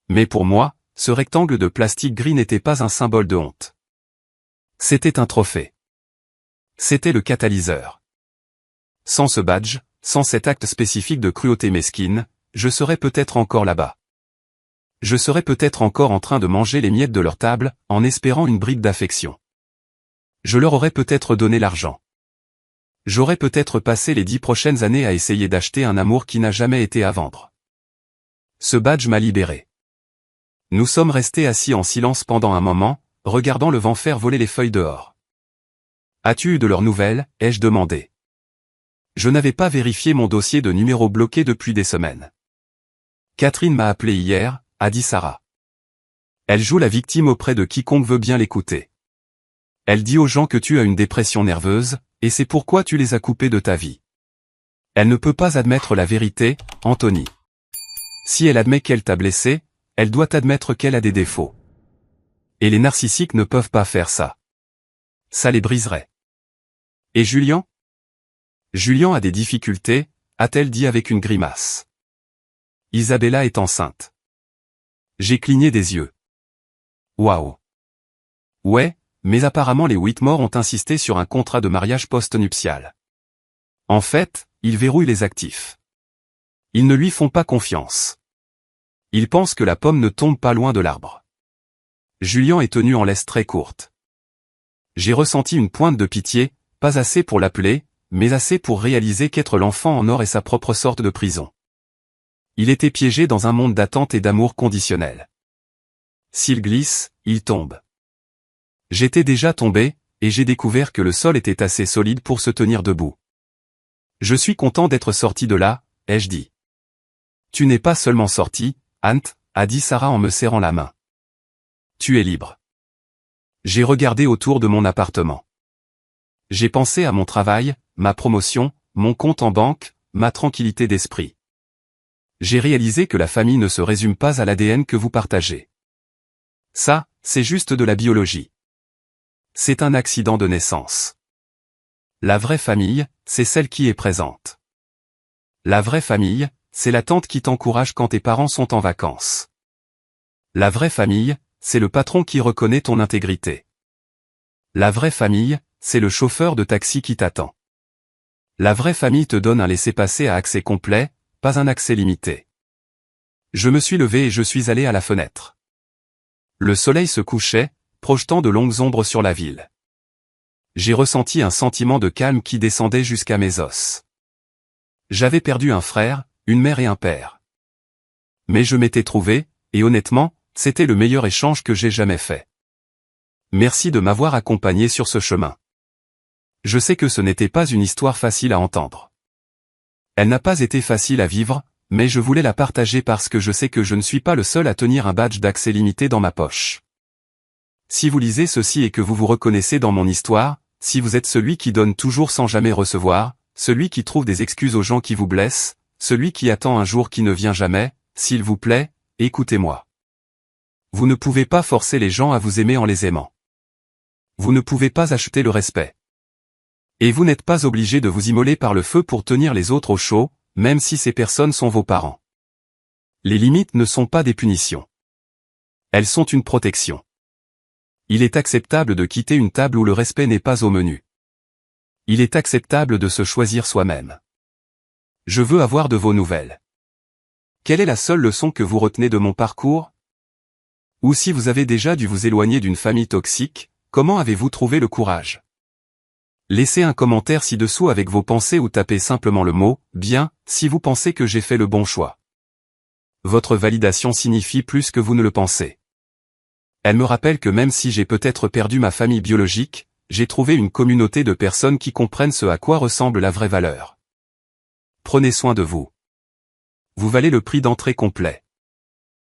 A: Mais pour moi, ce rectangle de plastique gris n'était pas un symbole de honte. C'était un trophée. C'était le catalyseur. Sans ce badge, sans cet acte spécifique de cruauté mesquine, je serais peut-être encore là-bas. Je serais peut-être encore en train de manger les miettes de leur table, en espérant une bribe d'affection. Je leur aurais peut-être donné l'argent. J'aurais peut-être passé les 10 prochaines années à essayer d'acheter un amour qui n'a jamais été à vendre. Ce badge m'a libéré. Nous sommes restés assis en silence pendant un moment, regardant le vent faire voler les feuilles dehors. As-tu eu de leurs nouvelles, ai-je demandé. Je n'avais pas vérifié mon dossier de numéros bloqués depuis des semaines. Catherine m'a appelé hier, a dit Sarah. Elle joue la victime auprès de quiconque veut bien l'écouter. Elle dit aux gens que tu as une dépression nerveuse, et c'est pourquoi tu les as coupés de ta vie. Elle ne peut pas admettre la vérité, Anthony. Si elle admet qu'elle t'a blessé, elle doit admettre qu'elle a des défauts. Et les narcissiques ne peuvent pas faire ça. Ça les briserait. Et Julian? Julian a des difficultés, a-t-elle dit avec une grimace. Isabella est enceinte. J'ai cligné des yeux. Waouh. Ouais, mais apparemment les Whitmore ont insisté sur un contrat de mariage post-nuptial. En fait, ils verrouillent les actifs. Ils ne lui font pas confiance. Ils pensent que la pomme ne tombe pas loin de l'arbre. Julian est tenu en laisse très courte. J'ai ressenti une pointe de pitié, pas assez pour l'appeler, mais assez pour réaliser qu'être l'enfant en or est sa propre sorte de prison. Il était piégé dans un monde d'attente et d'amour conditionnel. S'il glisse, il tombe. J'étais déjà tombé, et j'ai découvert que le sol était assez solide pour se tenir debout. Je suis content d'être sorti de là, ai-je dit. Tu n'es pas seulement sorti, Ant, a dit Sarah en me serrant la main. Tu es libre. J'ai regardé autour de mon appartement. J'ai pensé à mon travail, ma promotion, mon compte en banque, ma tranquillité d'esprit. J'ai réalisé que la famille ne se résume pas à l'ADN que vous partagez. Ça, c'est juste de la biologie. C'est un accident de naissance. La vraie famille, c'est celle qui est présente. La vraie famille, c'est la tante qui t'encourage quand tes parents sont en vacances. La vraie famille, c'est le patron qui reconnaît ton intégrité. La vraie famille, c'est le chauffeur de taxi qui t'attend. La vraie famille te donne un laissez-passer à accès complet, pas un accès limité. Je me suis levé et je suis allé à la fenêtre. Le soleil se couchait, projetant de longues ombres sur la ville. J'ai ressenti un sentiment de calme qui descendait jusqu'à mes os. J'avais perdu un frère, une mère et un père. Mais je m'étais trouvé, et honnêtement, c'était le meilleur échange que j'ai jamais fait. Merci de m'avoir accompagné sur ce chemin. Je sais que ce n'était pas une histoire facile à entendre. Elle n'a pas été facile à vivre, mais je voulais la partager parce que je sais que je ne suis pas le seul à tenir un badge d'accès limité dans ma poche. Si vous lisez ceci et que vous vous reconnaissez dans mon histoire, si vous êtes celui qui donne toujours sans jamais recevoir, celui qui trouve des excuses aux gens qui vous blessent, celui qui attend un jour qui ne vient jamais, s'il vous plaît, écoutez-moi. Vous ne pouvez pas forcer les gens à vous aimer en les aimant. Vous ne pouvez pas acheter le respect. Et vous n'êtes pas obligé de vous immoler par le feu pour tenir les autres au chaud, même si ces personnes sont vos parents. Les limites ne sont pas des punitions. Elles sont une protection. Il est acceptable de quitter une table où le respect n'est pas au menu. Il est acceptable de se choisir soi-même. Je veux avoir de vos nouvelles. Quelle est la seule leçon que vous retenez de mon parcours? Ou si vous avez déjà dû vous éloigner d'une famille toxique, comment avez-vous trouvé le courage? Laissez un commentaire ci-dessous avec vos pensées ou tapez simplement le mot « bien » si vous pensez que j'ai fait le bon choix. Votre validation signifie plus que vous ne le pensez. Elle me rappelle que même si j'ai peut-être perdu ma famille biologique, j'ai trouvé une communauté de personnes qui comprennent ce à quoi ressemble la vraie valeur. Prenez soin de vous. Vous valez le prix d'entrée complet.